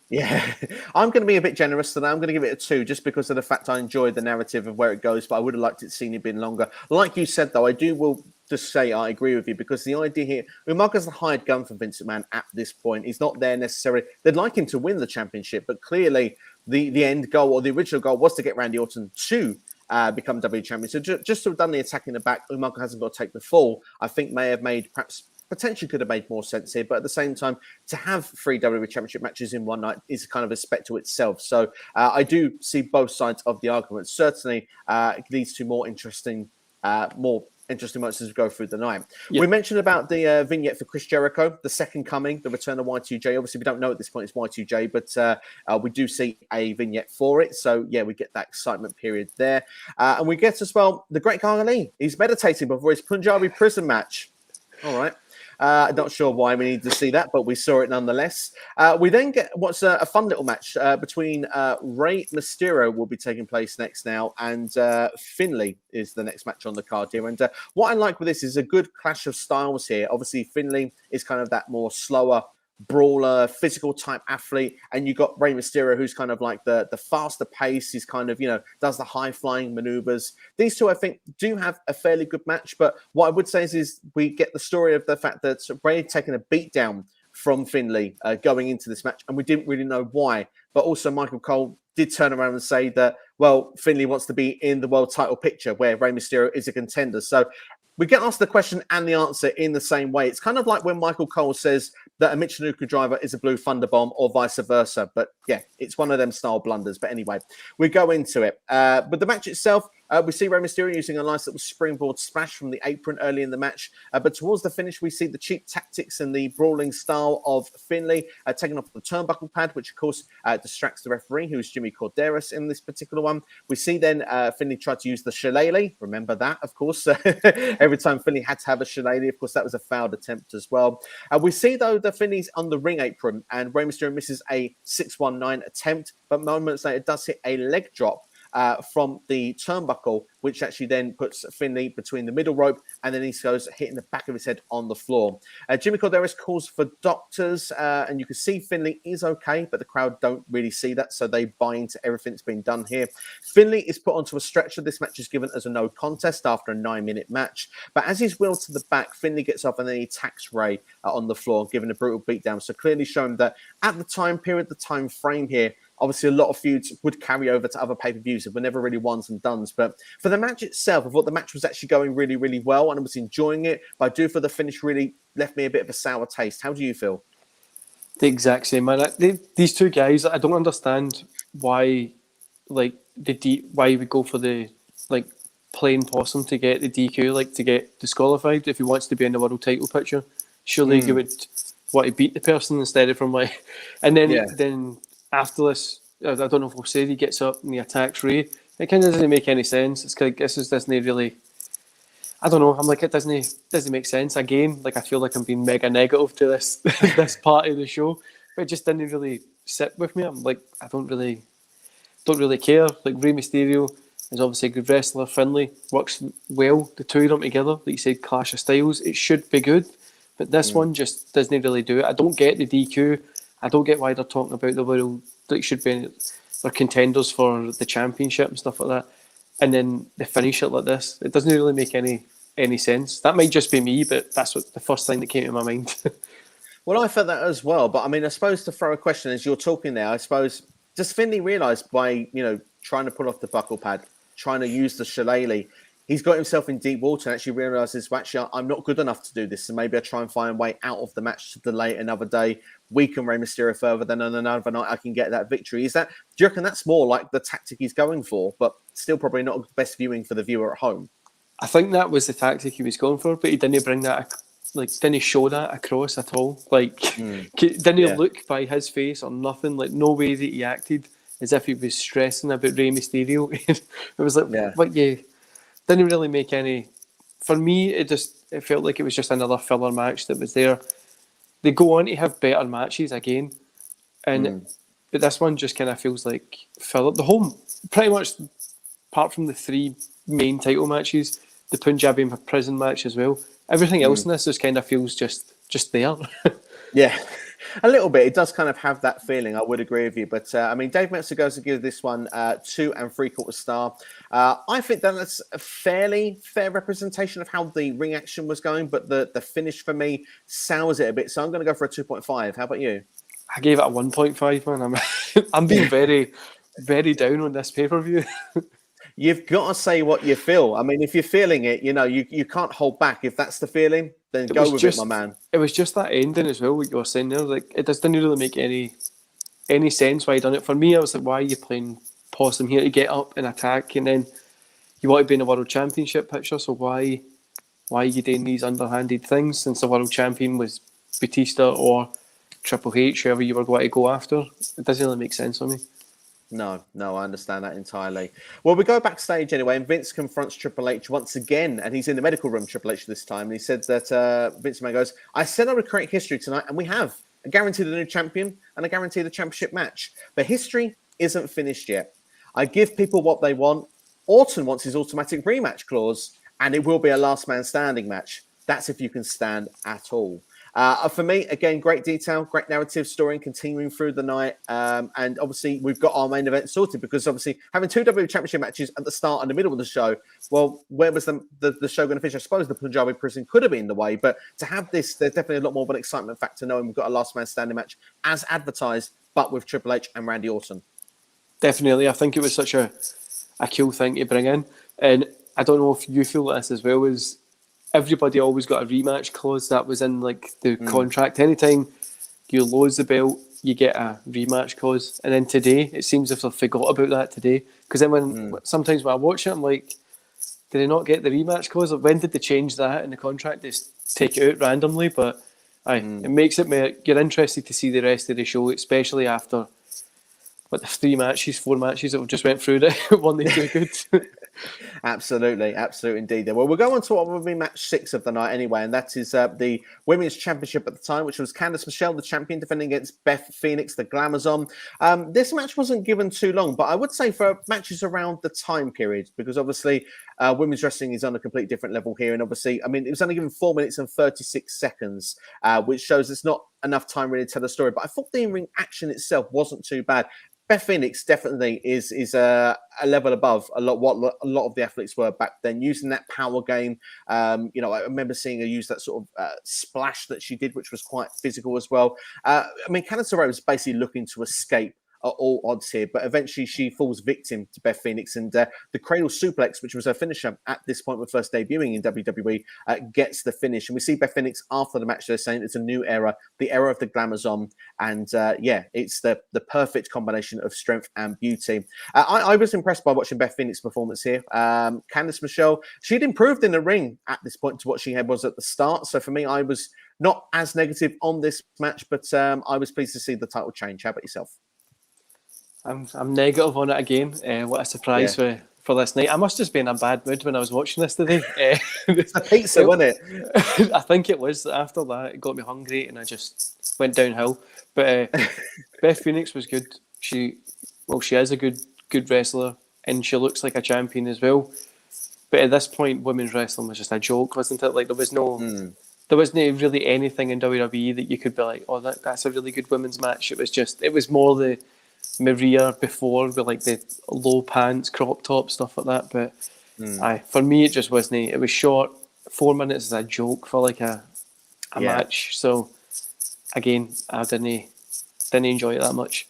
Yeah, I'm going to be a bit generous today. I'm going to give it a 2 just because of the fact I enjoyed the narrative of where it goes, but I would have liked it seen it been longer. Like you said, though, will just say I agree with you because the idea here, Umaga's the hired gun for Vince McMahon at this point. He's not there necessarily. They'd like him to win the championship, but clearly the end goal or the original goal was to get Randy Orton to become WWE champion. So just to have done the attack in the back, Umaga hasn't got to take the fall, I think may have made potentially could have made more sense here, but at the same time, to have 3 WWE Championship matches in one night is kind of a spectacle itself. So I do see both sides of the argument. Certainly, it leads to more interesting moments as we go through the night. Yep. We mentioned about the vignette for Chris Jericho, the second coming, the return of Y2J. Obviously, we don't know at this point it's Y2J, but we do see a vignette for it. So, yeah, we get that excitement period there. And we get as well the great Khali. He's meditating before his Punjabi prison match. All right. Not sure why we need to see that, but we saw it nonetheless. We then get what's a fun little match between Rey Mysterio will be taking place next now, and Finley is the next match on the card here. And what I like with this is a good clash of styles here. Obviously, Finley is kind of that more slower brawler, physical type athlete, and you got Rey Mysterio, who's kind of like the faster pace. He's kind of, does the high flying maneuvers. These two, I think, do have a fairly good match. But what I would say is we get the story of the fact that Rey taking a beat down from Finley going into this match, and we didn't really know why. But also Michael Cole did turn around and say that, well, Finley wants to be in the world title picture where Rey Mysterio is a contender. So we get asked the question and the answer in the same way. It's kind of like when Michael Cole says that a Michinoku driver is a blue thunder bomb or vice versa. But yeah, it's one of them style blunders. But anyway, we go into it. But the match itself, we see Rey Mysterio using a nice little springboard splash from the apron early in the match. But towards the finish, we see the cheap tactics and the brawling style of Finley taking off the turnbuckle pad, which of course distracts the referee, who's Jimmy Corderas in this particular one. We see then Finley try to use the shillelagh. Remember that, of course. Every time Finley had to have a shillelagh, of course, that was a failed attempt as well. We see, though, that Finley's on the ring apron and Rey Mysterio misses a 619 attempt, but moments later does hit a leg drop from the turnbuckle, which actually then puts Finley between the middle rope, and then he goes hitting the back of his head on the floor. Jimmy Corderas calls for doctors, and you can see Finley is okay, but the crowd don't really see that, so they buy into everything that's been done here. Finley is put onto a stretcher. This match is given as a no contest after a 9-minute match, but as he's wheeled to the back, Finley gets up and then he attacks Rey on the floor, giving a brutal beatdown. So clearly showing that at the time period, the time frame here, obviously, a lot of feuds would carry over to other pay-per-views. It were never really ones and dones. But for the match itself, I thought the match was actually going really, really well, and I was enjoying it. But I do feel the finish really left me a bit of a sour taste. How do you feel? The exact same, man. These two guys, I don't understand why, why we go for the plain possum to get the DQ, to get disqualified if he wants to be in the world title picture. Surely you would want to beat the person instead of from and then. After this, I don't know if we'll say he gets up and he attacks Rey. It kind of doesn't make any sense. It's like this doesn't really. I don't know. I'm like it doesn't make sense. Again, I feel like I'm being mega negative to this this part of the show, but it just didn't really sit with me. I'm like I don't really care. Rey Mysterio is obviously a good wrestler. Finley works well. The two of them together, like you said, clash of styles. It should be good, but this one just doesn't really do it. I don't get the DQ. I don't get why they're talking about the world that should be they're contenders for the championship and stuff like that, and then they finish it like this. It doesn't really make any sense. That might just be me, but that's what the first thing that came to my mind. Well, I felt that as well, but I mean, I suppose to throw a question as you're talking there, I suppose does Finley realise by trying to pull off the buckle pad, trying to use the shillelagh, he's got himself in deep water and actually realises, well, actually, I'm not good enough to do this. So maybe I try and find a way out of the match to delay it another day, weaken Rey Mysterio further, then on another night I can get that victory. Do you reckon that's more like the tactic he's going for, but still probably not the best viewing for the viewer at home? I think that was the tactic he was going for, but he didn't bring that, didn't show that across at all. Didn't look by his face or nothing, no way that he acted as if he was stressing about Rey Mysterio. It was like, Yeah. what you didn't really make any. For me, it felt like it was just another filler match that was there. They go on to have better matches again, but this one just kind of feels like filler. The whole, pretty much, apart from the 3 main title matches, the Punjabi and prison match as well. Everything else in this just kind of feels just there. Yeah, a little bit. It does kind of have that feeling. I would agree with you. But, I mean, Dave Meltzer goes to give this one 2 3/4 star. I think that's a fairly fair representation of how the ring action was going. But the finish for me sours it a bit. So I'm going to go for a 2.5. How about you? I gave it a 1.5, man. I'm being very, very down on this pay-per-view. You've got to say what you feel. I mean, if you're feeling it, you can't hold back. If that's the feeling, then go with it, my man. It was just that ending as well, what you were saying there. Like, it didn't really make any sense why you done it. For me, I was like, why are you playing possum here to get up and attack, and then you want to be in a world championship picture, so why are you doing these underhanded things since the world champion was Batista or Triple H, whoever you were going to go after? It doesn't really make sense for me. No, I understand that entirely. Well, we go backstage anyway, and Vince confronts Triple H once again, and he's in the medical room, Triple H, this time. And he said that Vince McMahon goes, I said I would create history tonight, and we have. I guarantee the new champion, and I guarantee the championship match. But history isn't finished yet. I give people what they want. Orton wants his automatic rematch clause, and it will be a last man standing match. That's if you can stand at all. For me, again, great detail, great narrative story continuing through the night. And obviously, we've got our main event sorted because obviously having 2 WWE Championship matches at the start and the middle of the show, well, where was the show going to finish? I suppose the Punjabi prison could have been in the way, but to have this, there's definitely a lot more of an excitement factor knowing we've got a last man standing match as advertised, but with Triple H and Randy Orton. Definitely. I think it was such a cool thing to bring in. And I don't know if you feel this as well, as everybody always got a rematch clause that was in like the contract. Anytime you lose the belt, you get a rematch clause. And then today, it seems as if they forgot about that today. Because then sometimes when I watch it, I'm like, did they not get the rematch clause? Like, when did they change that in the contract? Just take it out randomly. But it makes it, you're interested to see the rest of the show, especially after the 4 matches that we've just went through that weren't they too good? Absolutely indeed. Well, we'll go on to what will be match 6 of the night anyway, and that is the Women's Championship at the time, which was Candice Michelle, the champion, defending against Beth Phoenix, the Glamazon. This match wasn't given too long, but I would say for matches around the time period, because obviously women's wrestling is on a completely different level here, and obviously, I mean, it was only given 4 minutes and 36 seconds, which shows it's not enough time really to tell the story, but I thought the in-ring action itself wasn't too bad. Beth Phoenix definitely is a level above a lot of the athletes were back then, using that power game. I remember seeing her use that sort of splash that she did, which was quite physical as well. I mean, Candice LeRae was basically looking to escape at all odds here, but eventually she falls victim to Beth Phoenix, and the cradle suplex, which was her finisher at this point when first debuting in WWE, gets the finish. And we see Beth Phoenix after the match, they're saying it's a new era, the era of the Glamazon, and it's the perfect combination of strength and beauty. I was impressed by watching Beth Phoenix's performance here. Candice Michelle, she'd improved in the ring at this point to what she was at the start, so for me, I was not as negative on this match, but I was pleased to see the title change. How about yourself? I'm negative on it again. What a surprise for this night. I must just be in a bad mood when I was watching this today. It's a pizza, wasn't it? I think it was. After that, it got me hungry and I just went downhill. But Beth Phoenix was good. She is a good wrestler and she looks like a champion as well. But at this point, women's wrestling was just a joke, wasn't it? Like there wasn't really anything in WWE that you could be like, oh, that's a really good women's match. It was more the Maria before with like the low pants, crop top, stuff like that. But for me, it just wasn't. It was short. 4 minutes is a joke for like a match. So again, I didn't enjoy it that much.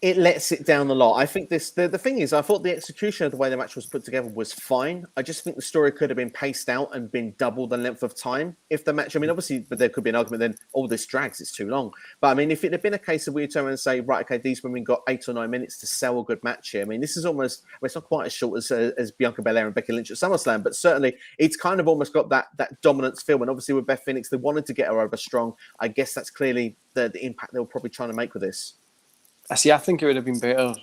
It lets it down a lot. I think the thing is, I thought the execution of the way the match was put together was fine. I just think the story could have been paced out and been double the length of time. If the match, I mean, obviously, but there could be an argument then, oh, this drags, it's too long. But I mean, if it had been a case of we turn around and say, right, okay, these women got 8 or 9 minutes to sell a good match here. I mean, this is almost, it's not quite as short as Bianca Belair and Becky Lynch at SummerSlam, but certainly it's kind of almost got that dominance feel. And obviously with Beth Phoenix, they wanted to get her over strong. I guess that's clearly the impact they were probably trying to make with this. I think it would have been better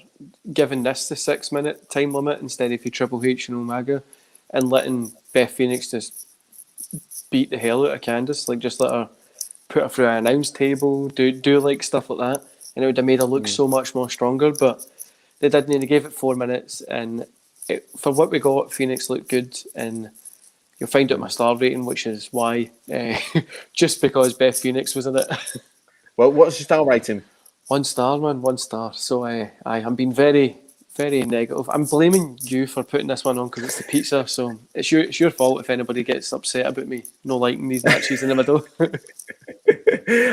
giving this the 6-minute time limit instead of Triple H and Umaga, and letting Beth Phoenix just beat the hell out of Candice, like just let her put her through an announce table, do like stuff like that, and it would have made her look so much more stronger. But they didn't. They gave it 4 minutes, and for what we got, Phoenix looked good, and you'll find out my star rating, which is why, just because Beth Phoenix was in it. Well, what's your star rating? 1 star, man, 1 star. So I'm being very, very negative. I'm blaming you for putting this one on because it's the pizza. So it's your fault if anybody gets upset about me not liking these matches in the middle.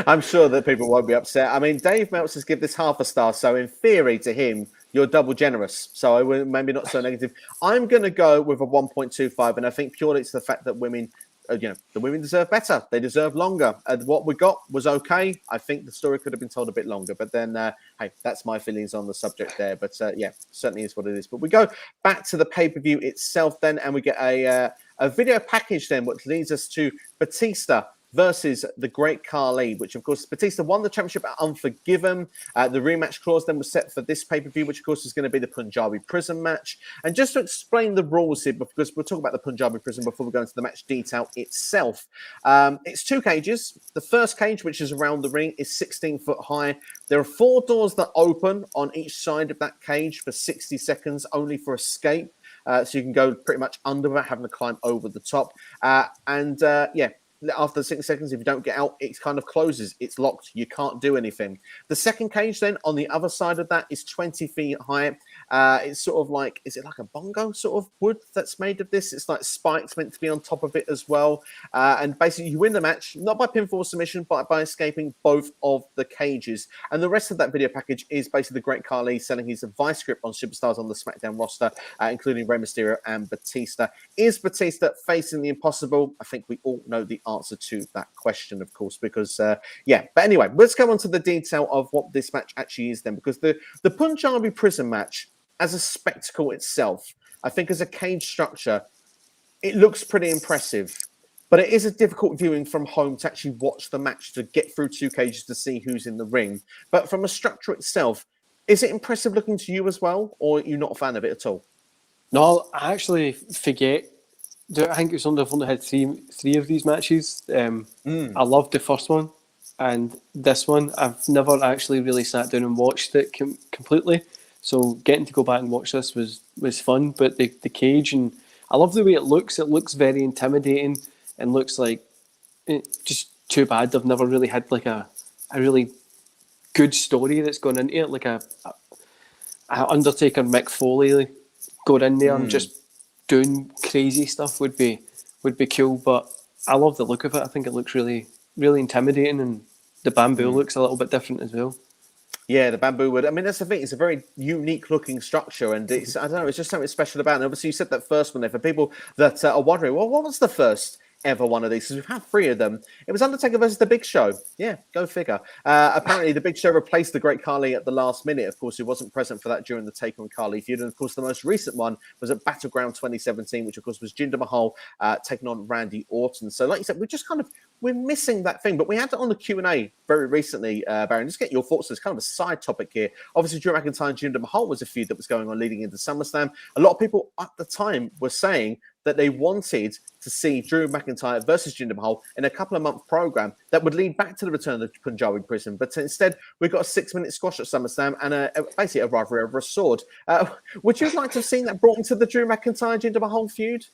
I'm sure that people won't be upset. I mean, Dave Meltzer's give this 1/2 star, so in theory, to him, you're double generous. So I would maybe not so negative. I'm going to go with a 1.25, and I think purely it's the fact that women. The women deserve better. They deserve longer. What we got was okay. I think the story could have been told a bit longer. But then, hey, that's my feelings on the subject there. But yeah, certainly is what it is. But we go back to the pay-per-view itself then, and we get a video package then, which leads us to Batista versus the Great Khali, which, of course, Batista won the championship at Unforgiven. The rematch clause then was set for this pay-per-view, which, of course, is going to be the Punjabi Prison match. And just to explain the rules here, because we'll talk about the Punjabi Prison before we go into the match detail itself. It's 2 cages. The first cage, which is around the ring, is 16 foot high. There are 4 doors that open on each side of that cage for 60 seconds, only for escape. So you can go pretty much under without having to climb over the top. Yeah. After 6 seconds, if you don't get out, it kind of closes. It's locked. You can't do anything. The second cage then on the other side of that is 20 feet high. It's sort of like, is it like a bongo sort of wood that's made of this? It's like spikes meant to be on top of it as well. And basically you win the match, not by pinfall submission, but by escaping both of the cages. And the rest of that video package is basically the Great Khali selling his advice script on superstars on the SmackDown roster, including Rey Mysterio and Batista. Is Batista facing the impossible? I think we all know the answer to that question, of course, because yeah. But anyway, let's go on to the detail of what this match actually is then, because the Punjabi Prison match as a spectacle itself, I think as a cage structure, it looks pretty impressive, but it is a difficult viewing from home to actually watch the match, to get through 2 cages to see who's in the ring. But from a structure itself, is it impressive looking to you as well, or are you not a fan of it at all? No, I actually forget. I think it's only I've only had three of these matches. I loved the first one, and this one I've never actually really sat down and watched it completely. So getting to go back and watch this was fun. But the cage, and I love the way it looks. It looks very intimidating and looks like just too bad they've never really had like a really good story that's gone into it, like a Undertaker Mick Foley going in there and just doing crazy stuff would be cool. But I love the look of it. I think it looks really, really intimidating, and the bamboo looks a little bit different as well. Yeah, the bamboo wood. I mean, that's the thing. It's a very unique looking structure, and it's, I don't know, it's just something special about it. And obviously, you said that first one there. For people that are wondering, well, what was the first ever one of these? Because we've had 3 of them. It was Undertaker versus The Big Show. Yeah, go figure. Apparently, The Big Show replaced the Great Khali at the last minute. Of course, he wasn't present for that during the Taker and Khali feud. And of course, the most recent one was at Battleground 2017, which of course was Jinder Mahal taking on Randy Orton. So, like you said, we're missing that thing. But we had it on the Q&A very recently, Baron. Just get your thoughts. It's kind of a side topic here. Obviously, Drew McIntyre and Jinder Mahal was a feud that was going on leading into SummerSlam. A lot of people at the time were saying that they wanted to see Drew McIntyre versus Jinder Mahal in a couple of month program that would lead back to the return of the Punjabi Prison. But instead, we've got a 6-minute squash at SummerSlam and basically a rivalry over a sword. Would you like to have seen that brought into the Drew McIntyre Jinder Mahal feud?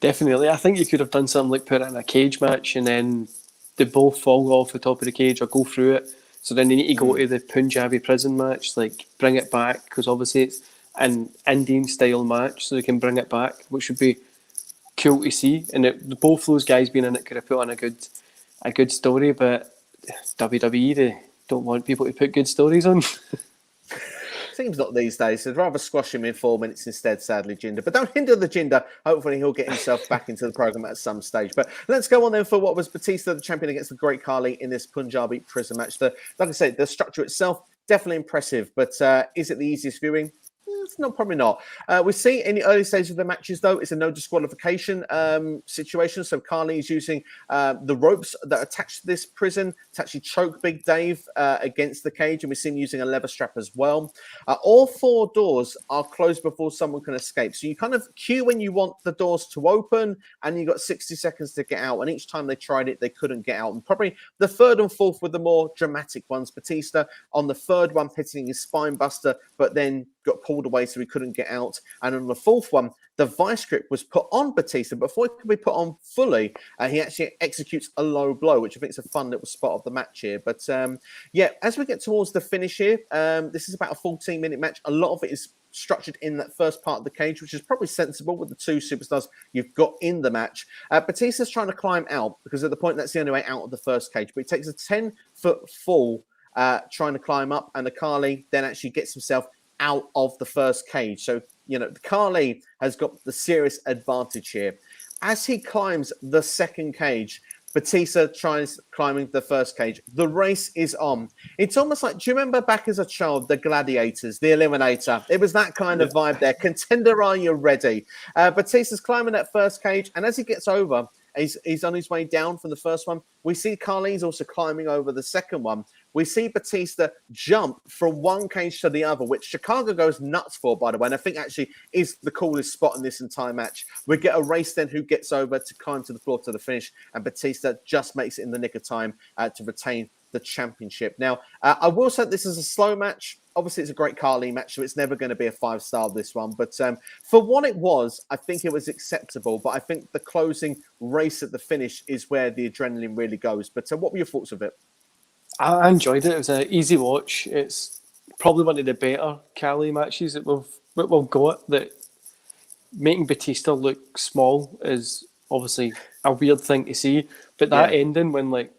Definitely. I think you could have done something like put it in a cage match and then they both fall off the top of the cage or go through it. So then they need to go to the Punjabi Prison match, like bring it back, because obviously it's an Indian style match, so they can bring it back, which would be cool to see. And both those guys being in it could have put on a good story, but WWE, they don't want people to put good stories on. Seems not these days. They'd rather squash him in 4 minutes instead, sadly, Jinder. But don't hinder the Jinder. Hopefully he'll get himself back into the program at some stage. But let's go on then for what was Batista, the champion, against the Great Khali in this Punjabi Prison match. Like I said, the structure itself, definitely impressive. But is it the easiest viewing? It's not probably not. We see in the early stages of the matches, though, it's a no disqualification situation. So Khali is using the ropes that are attached to this prison to actually choke Big Dave against the cage, and we see him using a leather strap as well. All 4 doors are closed before someone can escape. So you kind of queue when you want the doors to open, and you got 60 seconds to get out. And each time they tried it, they couldn't get out. And probably the 3rd and 4th were the more dramatic ones. Batista on the 3rd one hitting his spine buster, but then got pulled away so he couldn't get out. And on the 4th one, the vice grip was put on Batista. Before it could be put on fully, he actually executes a low blow, which I think is a fun little spot of the match here. But yeah, as we get towards the finish here, this is about a 14-minute match. A lot of it is structured in that first part of the cage, which is probably sensible with the 2 superstars you've got in the match. Batista's trying to climb out because at the point that's the only way out of the first cage, but he takes a 10-foot fall trying to climb up, and the Khali then actually gets himself out of the first cage. So, you know, the Khali has got the serious advantage here. As he climbs the second cage, Batista tries climbing the first cage. The race is on. It's almost like, do you remember back as a child, the Gladiators, the Eliminator? It was that kind of vibe there. Contender, are you ready? Batista's climbing that first cage, and as he gets over, he's on his way down from the first one. We see Khali's also climbing over the second one. We see Batista jump from one cage to the other, which Chicago goes nuts for, by the way, and I think actually is the coolest spot in this entire match. We get a race then who gets over to climb to the floor to the finish, and Batista just makes it in the nick of time to retain the championship. Now, I will say this is a slow match. Obviously, it's a great Khali match, so it's never going to be a 5-star, this one. But for what it was, I think it was acceptable. But I think the closing race at the finish is where the adrenaline really goes. But what were your thoughts of it? I enjoyed it. It was an easy watch. It's probably one of the better Khali matches that we've got. That making Batista look small is obviously a weird thing to see. But that ending when like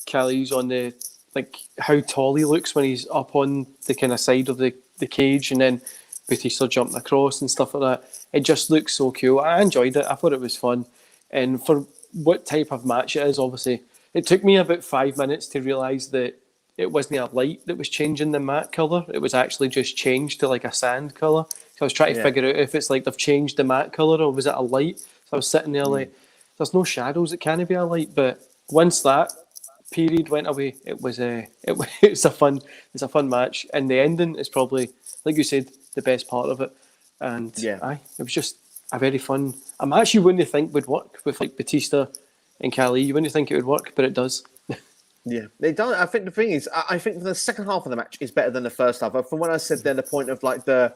Khali's on the how tall he looks when he's up on the kind of side of the cage, and then Batista jumping across and stuff like that. It just looks so cool. I enjoyed it. I thought it was fun. And for what type of match it is, obviously, it took me about 5 minutes to realise that it wasn't a light that was changing the mat colour. It was actually just changed to like a sand colour. So I was trying to figure out if it's like they've changed the mat colour or was it a light. So I was sitting there like, there's no shadows, it can't be a light. But once that period went away, it's a fun match, and the ending is probably, like you said, the best part of it. And it was just a very fun. A match you wouldn't think would work with like Batista and Khali. You wouldn't think it would work, but it does. Yeah, it does. I think the thing is, I think the second half of the match is better than the first half. From when I said then, the point of like the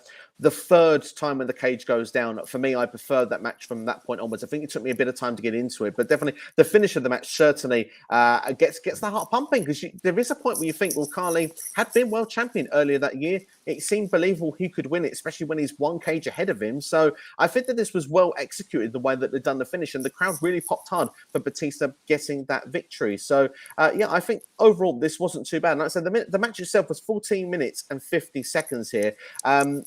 third time when the cage goes down, for me, I preferred that match from that point onwards. I think it took me a bit of time to get into it, but definitely the finish of the match certainly gets the heart pumping, because there is a point where you think, well, Khali had been world champion earlier that year. It seemed believable he could win it, especially when he's one cage ahead of him. So I think that this was well executed, the way that they've done the finish, and the crowd really popped hard for Batista getting that victory. So I think overall this wasn't too bad. Like I said, the match itself was 14 minutes and 50 seconds here.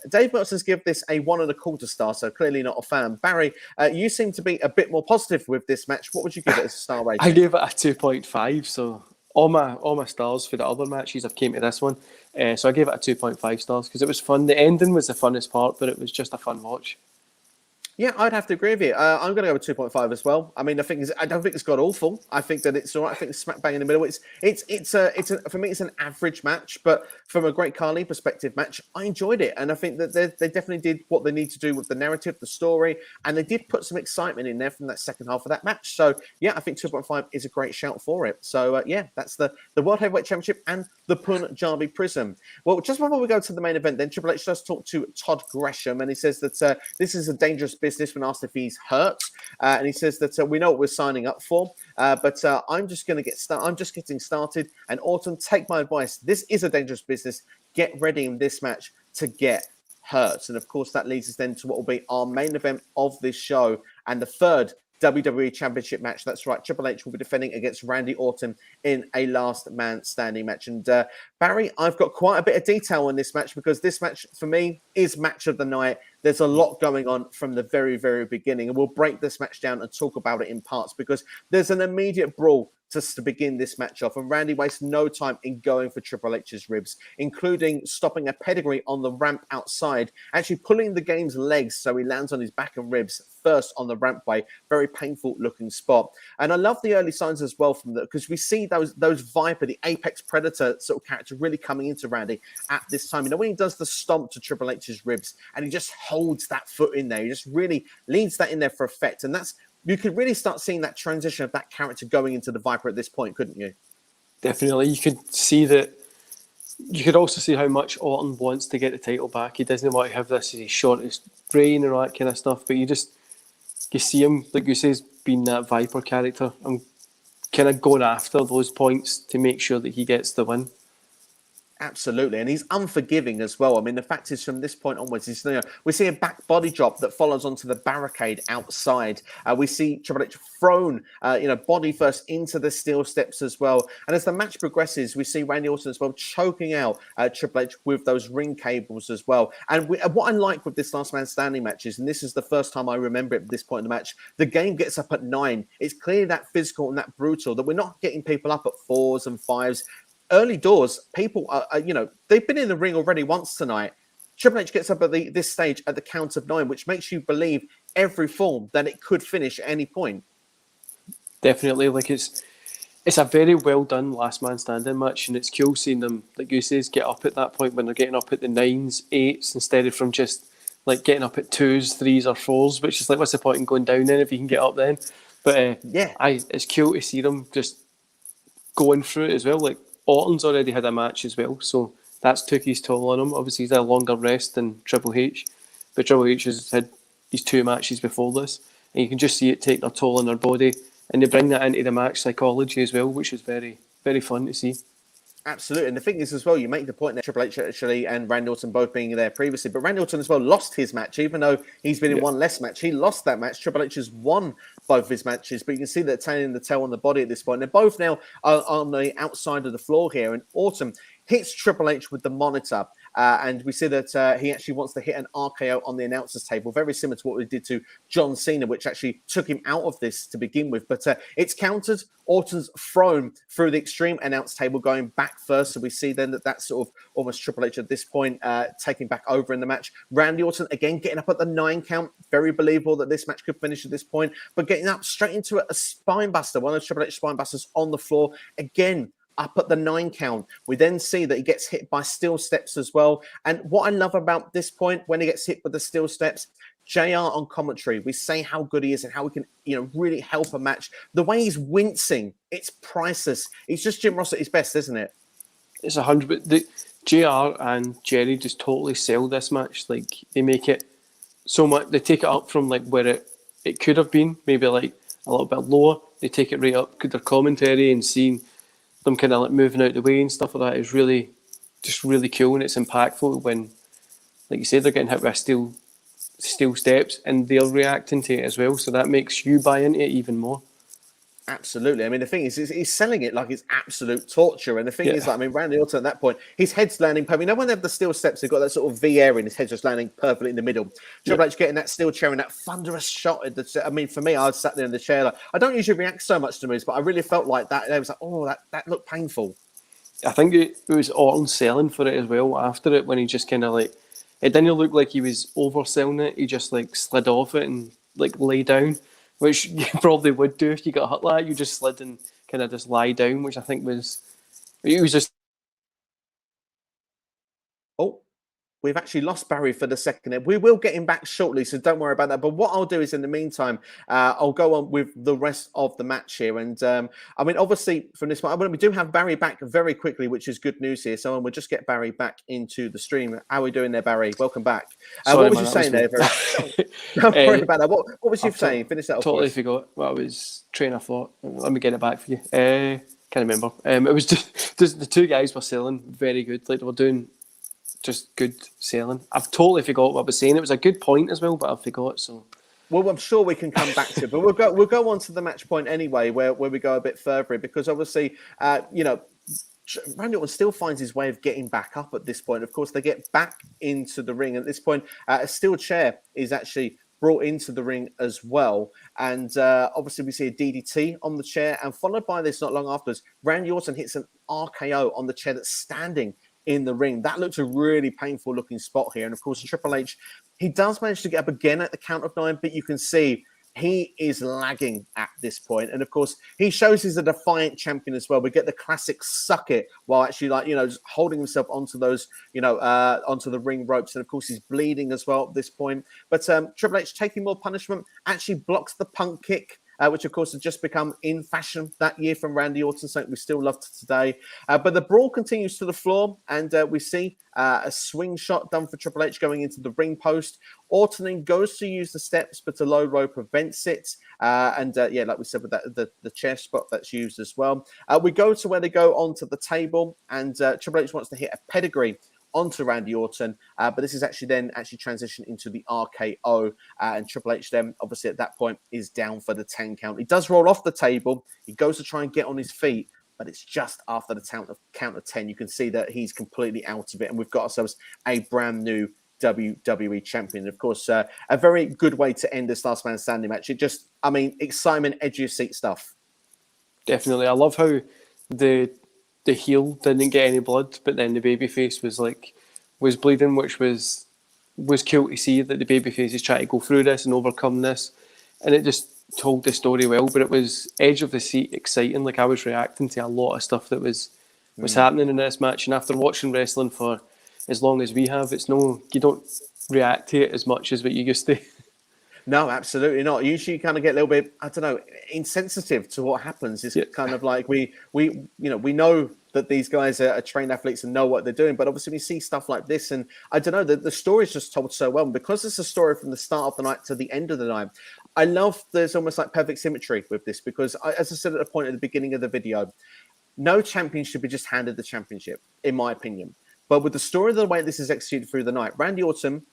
Dave Mertz's give this a 1.25 star, so clearly not a fan. Barry, you seem to be a bit more positive with this match. What would you give it as a star rating? I gave it a 2.5, so all my stars for the other matches have came to this one. So I gave it a 2.5 stars because it was fun. The ending was the funnest part, but it was just a fun watch. Yeah, I'd have to agree with you. I'm going to go with 2.5 as well. I mean, I don't think it's got awful. I think that it's all right. I think it's smack bang in the middle. For me, it's an average match, but from a great Khali perspective match, I enjoyed it. And I think that they definitely did what they need to do with the narrative, the story, and they did put some excitement in there from that second half of that match. So yeah, I think 2.5 is a great shout for it. So that's the World Heavyweight Championship and the Punjabi Prism. Well, just before we go to the main event, then Triple H does talk to Todd Gresham, and he says that this is a dangerous business when asked if he's hurt, and he says that we know what we're signing up for, but I'm just going to get started. I'm just getting started, and Orton, take my advice. This is a dangerous business. Get ready in this match to get hurt, and of course that leads us then to what will be our main event of this show and the third WWE Championship match. That's right. Triple H will be defending against Randy Orton in a last man standing match. And Barry, I've got quite a bit of detail on this match because this match for me is match of the night. There's a lot going on from the very, very beginning. And we'll break this match down and talk about it in parts because there's an immediate brawl just to begin this match off. And Randy wastes no time in going for Triple H's ribs, including stopping a pedigree on the ramp outside, actually pulling the game's legs so he lands on his back and ribs first on the rampway. Very painful looking spot. And I love the early signs as well from that, because we see those Viper, the apex predator sort of character really coming into Randy at this time. You know, when he does the stomp to Triple H's ribs and he just holds that foot in there, he just really leads that in there for effect. And that's, you could really start seeing that transition of that character going into the Viper at this point, couldn't you? Definitely. You could see that. You could also see how much Orton wants to get the title back. He doesn't want to have this as his shortest reign and all that kind of stuff. But you see him, like you say, being that Viper character and kind of going after those points to make sure that he gets the win. Absolutely, and he's unforgiving as well. I mean, the fact is, from this point onwards, we see a back body drop that follows onto the barricade outside. We see Triple H thrown, body first into the steel steps as well. And as the match progresses, we see Randy Orton as well choking out Triple H with those ring cables as well. And what I like with this Last Man Standing match is, and this is the first time I remember it at this point in the match, the game gets up at 9. It's clearly that physical and that brutal, that we're not getting people up at 4s and 5s. Early doors, people are, they've been in the ring already once tonight. Triple H gets up at this stage at the count of 9, which makes you believe every form that it could finish at any point. Definitely, like it's a very well done Last Man Standing match, and it's cool seeing them, like you say, get up at that point when they're getting up at the 9s, 8s, instead of from just like getting up at 2s, 3s, or 4s, which is like, what's the point in going down then if you can get up then? But it's cool to see them just going through it as well. Like, Orton's already had a match as well, so that's took his toll on him. Obviously, he's had a longer rest than Triple H, but Triple H has had these 2 matches before this, and you can just see it take their toll on their body, and they bring that into the match psychology as well, which is very, very fun to see. Absolutely. And the thing is as well, you make the point that Triple H actually and Randy Orton both being there previously, but Randy Orton as well lost his match, even though he's been in one less match. He lost that match. Triple H has won both of his matches, but you can see that turning the tail on the body at this point. They're both now on the outside of the floor here, and Orton hits Triple H with the monitor. And we see that he actually wants to hit an RKO on the announcer's table, very similar to what we did to John Cena, which actually took him out of this to begin with. But it's countered. Orton's thrown through the extreme announce table, going back first. So we see then that that's sort of almost Triple H at this point, taking back over in the match. Randy Orton, again, getting up at the 9 count. Very believable that this match could finish at this point. But getting up straight into a spine buster, one of the Triple H spine busters on the floor. Again, up at the 9 count. We then see that he gets hit by steel steps as well. And what I love about this point, when he gets hit with the steel steps, JR on commentary, we say how good he is and how he can, really help a match. The way he's wincing, it's priceless. He's just Jim Ross at his best, isn't it? It's 100. But JR and Jerry just totally sell this match. Like, they make it so much. They take it up from like where it could have been, maybe like a little bit lower. They take it right up. Their commentary and seeing them kind of like moving out the way and stuff like that is really cool, and it's impactful when, like you said, they're getting hit with steel steps and they're reacting to it as well, so that makes you buy into it even more. Absolutely. I mean, the thing is, he's selling it like it's absolute torture. And the thing is, like, I mean, Randy Orton at that point, his head's landing perfectly. When they have the steel steps, they've got that sort of V air in his head, just landing perfectly in the middle. Triple H getting that steel chair and that thunderous shot. I mean, for me, I was sat there in the chair. Like, I don't usually react so much to moves, but I really felt like that. It was like, oh, that looked painful. I think it was Orton selling for it as well after it, when he just kind of like, it didn't look like he was overselling it. He just like slid off it and like lay down, which you probably would do if you got hit like that. You just slid and kind of just lie down, which I think was, it was just. Oh, we've actually lost Barry for the second. We will get him back shortly, so don't worry about that. But what I'll do is, in the meantime, I'll go on with the rest of the match here. And I mean, obviously, from this point, we do have Barry back very quickly, which is good news here. So we'll just get Barry back into the stream. How are we doing there, Barry? Welcome back. What was you saying there? Don't worry about that. What was you saying? Finish that off. Totally forgot what I was train of thought. Let me get it back for you. Can't remember. It was just the 2 guys were selling very good. Like, they were doing just good selling. I've totally forgot what I was saying. It was a good point as well, but I forgot. So, well, I'm sure we can come back to it, but we'll go on to the match point anyway, where we go a bit further, because obviously, Randy Orton still finds his way of getting back up at this point. Of course, they get back into the ring at this point. A steel chair is actually brought into the ring as well. And obviously we see a DDT on the chair, and followed by this, not long afterwards, Randy Orton hits an RKO on the chair that's standing in the ring. That looks a really painful looking spot here. And of course, Triple H, he does manage to get up again at the count of 9, but you can see he is lagging at this point. And of course, he shows he's a defiant champion as well. We get the classic suck it while actually, like, just holding himself onto those, onto the ring ropes. And of course, he's bleeding as well at this point. But Triple H, taking more punishment, actually blocks the punk kick, which of course had just become in fashion that year from Randy Orton, something we still love to today. But the brawl continues to the floor, and we see a swing shot done for Triple H going into the ring post. Orton then goes to use the steps, but a low row prevents it. Like we said, with that, the chair spot that's used as well. We go to where they go onto the table, and Triple H wants to hit a pedigree onto Randy Orton, but this is actually transitioned into the RKO, and Triple H then obviously at that point is down for the 10 count. He does roll off the table. He goes to try and get on his feet, but it's just after the count of 10. You can see that he's completely out of it, and we've got ourselves a brand new WWE champion. Of course, a very good way to end this last man standing match. It just, excitement, edge of your seat stuff. Definitely. I love how the heel didn't get any blood, but then the babyface was bleeding, which was cool to see that the babyface is trying to go through this and overcome this, and it just told the story well. But it was edge of the seat exciting. Like, I was reacting to a lot of stuff that was happening in this match, and after watching wrestling for as long as we have, you don't react to it as much as what you used to. No, absolutely not. Usually you kind of get a little bit, insensitive to what happens. It's kind of like we know that these guys are trained athletes and know what they're doing, but obviously we see stuff like this, and the story's just told so well. And because it's a story from the start of the night to the end of the night, I love there's almost like perfect symmetry with this, because as I said at the point at the beginning of the video, no champion should be just handed the championship, in my opinion. But with the story of the way this is executed through the night, Randy Orton,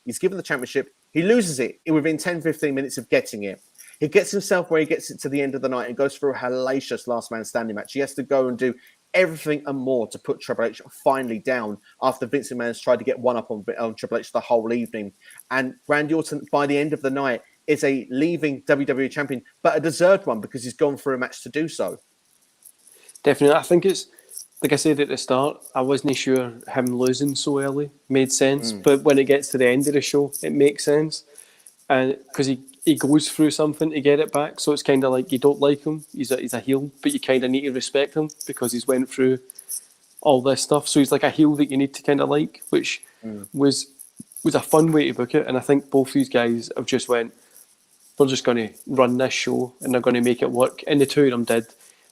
he's given the championship. He loses it within 10, 15 minutes of getting it. He gets himself where he gets it to the end of the night and goes through a hellacious last man standing match. He has to go and do everything and more to put Triple H finally down after Vince McMahon's tried to get one up on Triple H the whole evening. And Randy Orton, by the end of the night, is a leaving WWE champion, but a deserved one, because he's gone through a match to do so. Definitely. I think it's, like I said at the start, I wasn't sure him losing so early made sense, but when it gets to the end of the show, it makes sense, and because he goes through something to get it back. So it's kind of like, you don't like him, he's a heel, but you kind of need to respect him because he's went through all this stuff. So he's like a heel that you need to kind of like, which was a fun way to book it. And I think both these guys have just went, we're just going to run this show and they're going to make it work, and the two of them did.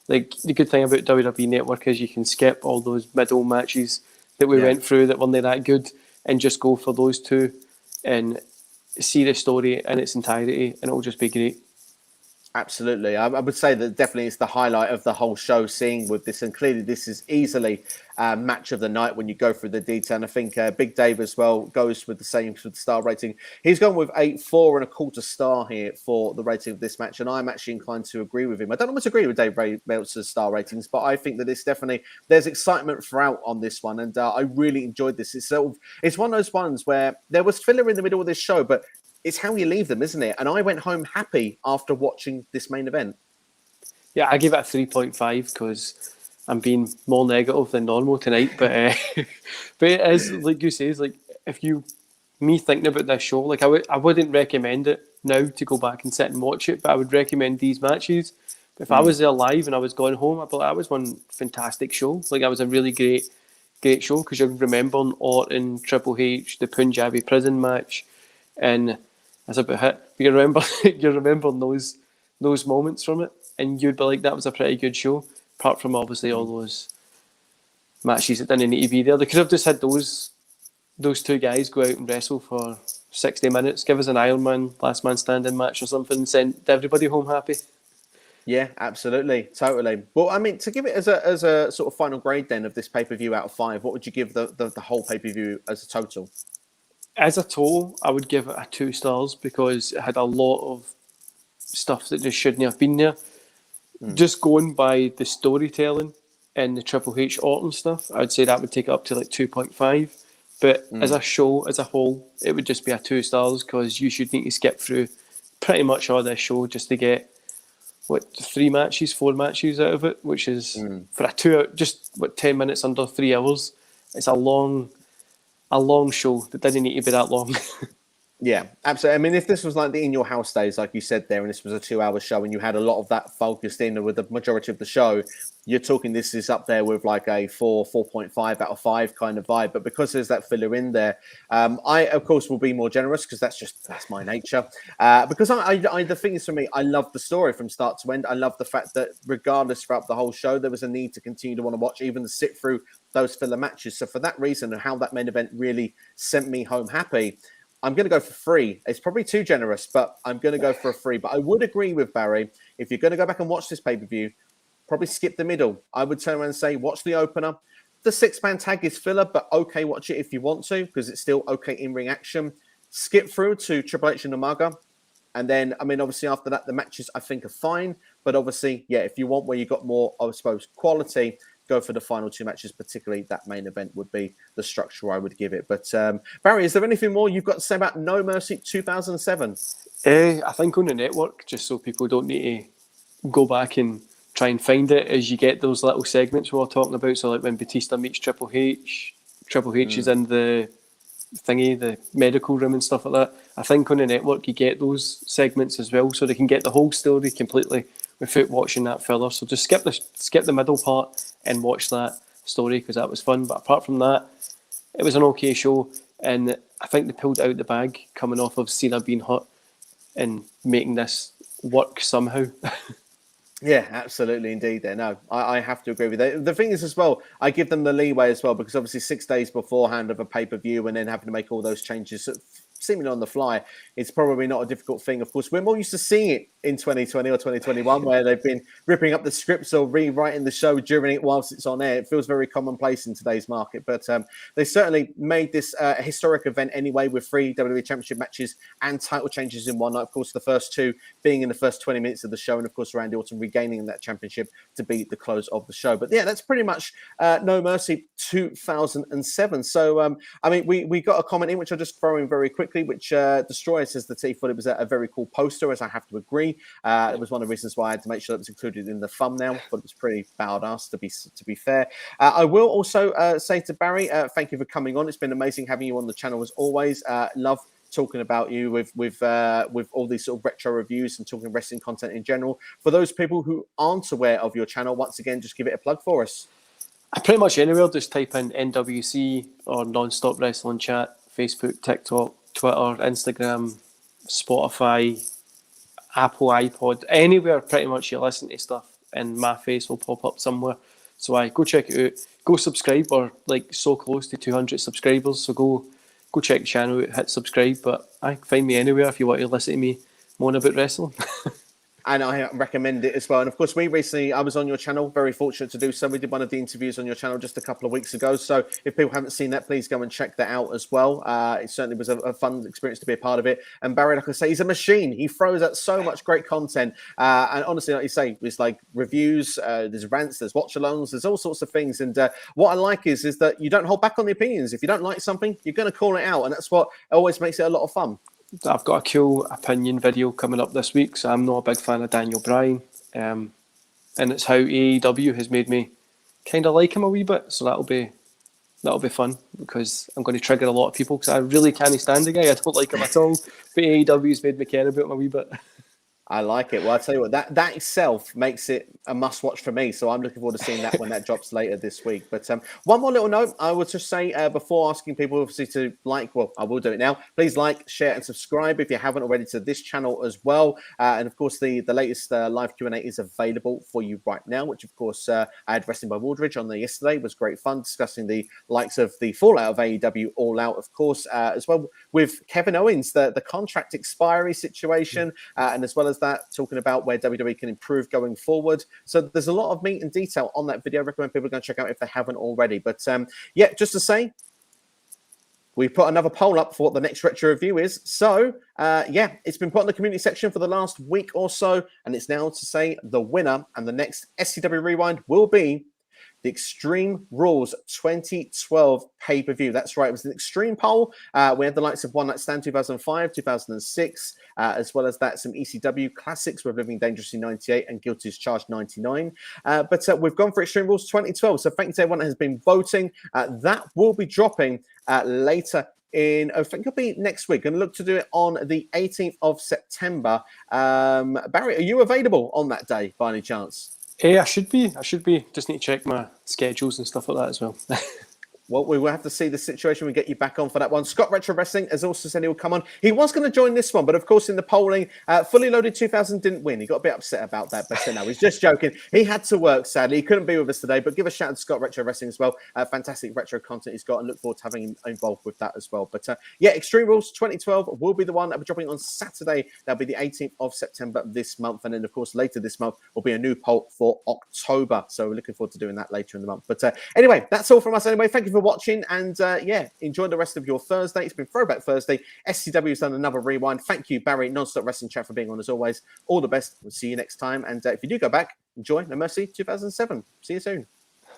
Like, the good thing about WWE Network is you can skip all those middle matches that we went through that weren't that good, and just go for those two and see the story in its entirety, and it'll just be great. Absolutely. I would say that definitely it's the highlight of the whole show, seeing with this. And clearly this is easily match of the night when you go through the detail. And I think Big Dave as well goes with the same for the star rating. He's gone with 4.25 star here for the rating of this match. And I'm actually inclined to agree with him. I don't always agree with Dave Meltzer's star ratings, but I think that it's definitely, there's excitement throughout on this one. And I really enjoyed this. It's one of those ones where there was filler in the middle of this show, but it's how you leave them, isn't it? And I went home happy after watching this main event. Yeah, I give it a 3.5 because I'm being more negative than normal tonight. But it is, like you say, like, me thinking about this show, like, I wouldn't recommend it now to go back and sit and watch it, but I would recommend these matches. But if I was there live and I was going home, I'd be like, that was one fantastic show. Like, that was a really great show, because you're remembering Orton, Triple H, the Punjabi prison match, and that's about it. You remember those moments from it, and you'd be like, that was a pretty good show. Apart from obviously all those matches that didn't need to be there, they could have just had those two guys go out and wrestle for 60 minutes, give us an Iron Man last man standing match or something, and send everybody home happy. Yeah, absolutely, totally. Well, I mean, to give it as a sort of final grade then of this pay-per-view out of 5, what would you give the whole pay-per-view as a total? As a total, I would give it a 2 stars because it had a lot of stuff that just shouldn't have been there. Just going by the storytelling and the Triple H Orton stuff, I'd say that would take it up to like 2.5. But as a show, as a whole, it would just be a 2 stars because you should need to skip through pretty much all this show just to get 4 matches out of it, which is for a 2 hour, just 10 minutes under 3 hours. It's a long show that didn't need to be that long. Yeah, absolutely. I mean, if this was like the In Your House days, like you said there, and this was a 2-hour show and you had a lot of that focused in with the majority of the show, you're talking this is up there with like a 4.5 out of 5 kind of vibe. But because there's that filler in there, I, of course, will be more generous because that's my nature. Because the thing is for me, I love the story from start to end. I love the fact that regardless throughout the whole show, there was a need to continue to want to watch, even to sit through those filler matches. So for that reason and how that main event really sent me home happy, I'm going to go for 3. It's probably too generous, but I'm going to go for a 3. But I would agree with Barry. If you're going to go back and watch this pay-per-view, probably skip the middle. I would turn around and say, watch the opener. The 6-man tag is filler, but okay, watch it if you want to, because it's still okay in-ring action. Skip through to Triple H and Umaga. And then, I mean, obviously after that, the matches I think are fine. But obviously, yeah, if you want where you got more, I suppose, quality, go for the final 2 matches, particularly that main event would be the structure I would give it. But Barry, is there anything more you've got to say about No Mercy 2007? I think on the network, just so people don't need to go back and try and find it, is you get those little segments we were talking about. So like when Batista meets Triple H is in the thingy, the medical room and stuff like that. I think on the network you get those segments as well, so they can get the whole story completely without watching that filler. So just skip the middle part and watch that story because that was fun. But apart from that, it was an okay show, and I think they pulled it out the bag coming off of Cena being hurt and making this work somehow. Yeah, absolutely, indeed. There, no, I have to agree with that. The thing is, as well, I give them the leeway as well because obviously 6 days beforehand of a pay-per-view and then having to make all those changes seemingly on the fly, it's probably not a difficult thing. Of course, we're more used to seeing it in 2020 or 2021 where they've been ripping up the scripts or rewriting the show during it whilst it's on air. It feels very commonplace in today's market, but they certainly made this a historic event anyway with 3 WWE Championship matches and title changes in one night. Of course, the first 2 being in the first 20 minutes of the show, and of course, Randy Orton regaining that championship to be the close of the show. But yeah, that's pretty much No Mercy 2007. So, I mean, we got a comment in, which I'll just throw in very quickly, which Destroyer says that he thought it was a very cool poster, as I have to agree. It was one of the reasons why I had to make sure that was included in the thumbnail, but it was pretty badass to be fair. I will also say to Barry, thank you for coming on. It's been amazing having you on the channel as always. Love talking about you with all these sort of retro reviews and talking wrestling content in general. For those people who aren't aware of your channel, once again, just give it a plug for us. Pretty much anywhere, just type in NWC or NonStop Wrestling Chat, Facebook, TikTok, Twitter, Instagram, Spotify, Apple, iPod, anywhere pretty much you listen to stuff and my face will pop up somewhere. So go check it out. Go subscribe. We're like so close to 200 subscribers. So go check the channel out, hit subscribe. But find me anywhere if you want to listen to me moan about wrestling. And I recommend it as well. And of course, I was on your channel, very fortunate to do so. We did one of the interviews on your channel just a couple of weeks ago. So if people haven't seen that, please go and check that out as well. It certainly was a fun experience to be a part of it. And Barry, like I say, he's a machine. He throws out so much great content. And honestly, like you say, it's like reviews, there's rants, there's watch-alongs, there's all sorts of things. And what I like is that you don't hold back on the opinions. If you don't like something, you're going to call it out. And that's what always makes it a lot of fun. I've got a cool opinion video coming up this week, so I'm not a big fan of Daniel Bryan, and it's how AEW has made me kind of like him a wee bit. So that'll be fun because I'm going to trigger a lot of people because I really can't stand the guy. I don't like him at all, but AEW's made me care about him a wee bit. I like it. Well, I'll tell you what, that itself makes it a must-watch for me. So I'm looking forward to seeing that when that drops later this week. But one more little note, I would just say before asking people obviously to like, well, I will do it now. Please like, share, and subscribe if you haven't already to this channel as well. And of course, the latest live Q&A is available for you right now, which of course I had Wrestling by Waldridge on there yesterday. It was great fun discussing the likes of the fallout of AEW All Out, of course, as well with Kevin Owens, the contract expiry situation, and as well as that, talking about where WWE can improve going forward. So there's a lot of meat and detail on that video. I recommend people go and check out if they haven't already. But yeah, just to say, we put another poll up for what the next retro review is. So yeah, it's been put in the community section for the last week or so, and it's now to say the winner and the next SCW Rewind will be the Extreme Rules 2012 pay-per-view. That's right, it was an extreme poll. We had the likes of One Night Stand 2005, 2006, as well as that some ECW classics with Living Dangerously 98 and Guilty as Charged 99. But we've gone for Extreme Rules 2012. So thank you to everyone that has been voting. That will be dropping later I think it'll be next week, and look to do it on the 18th of September. Barry, are you available on that day by any chance? I should be. Just need to check my schedules and stuff like that as well. Well, we will have to see the situation. We get you back on for that one. Scott Retro Wrestling has also said he will come on. He was going to join this one, but of course in the polling, Fully Loaded 2000 didn't win. He got a bit upset about that, but no, he's just joking. He had to work, sadly. He couldn't be with us today, but give a shout out to Scott Retro Wrestling as well. Fantastic retro content he's got, and look forward to having him involved with that as well. But yeah, Extreme Rules 2012 will be the one that will be dropping on Saturday. That'll be the 18th of September this month. And then, of course, later this month will be a new poll for October. So we're looking forward to doing that later in the month. But anyway, that's all from us anyway. Thank you for watching. And yeah, enjoy the rest of your Thursday. It's been Throwback Thursday. SCW has done another rewind. Thank you, Barry, NonStop Wrestling Chat, for being on as always. All the best. We'll see you next time. And if you do go back, enjoy No Mercy 2007. See you soon.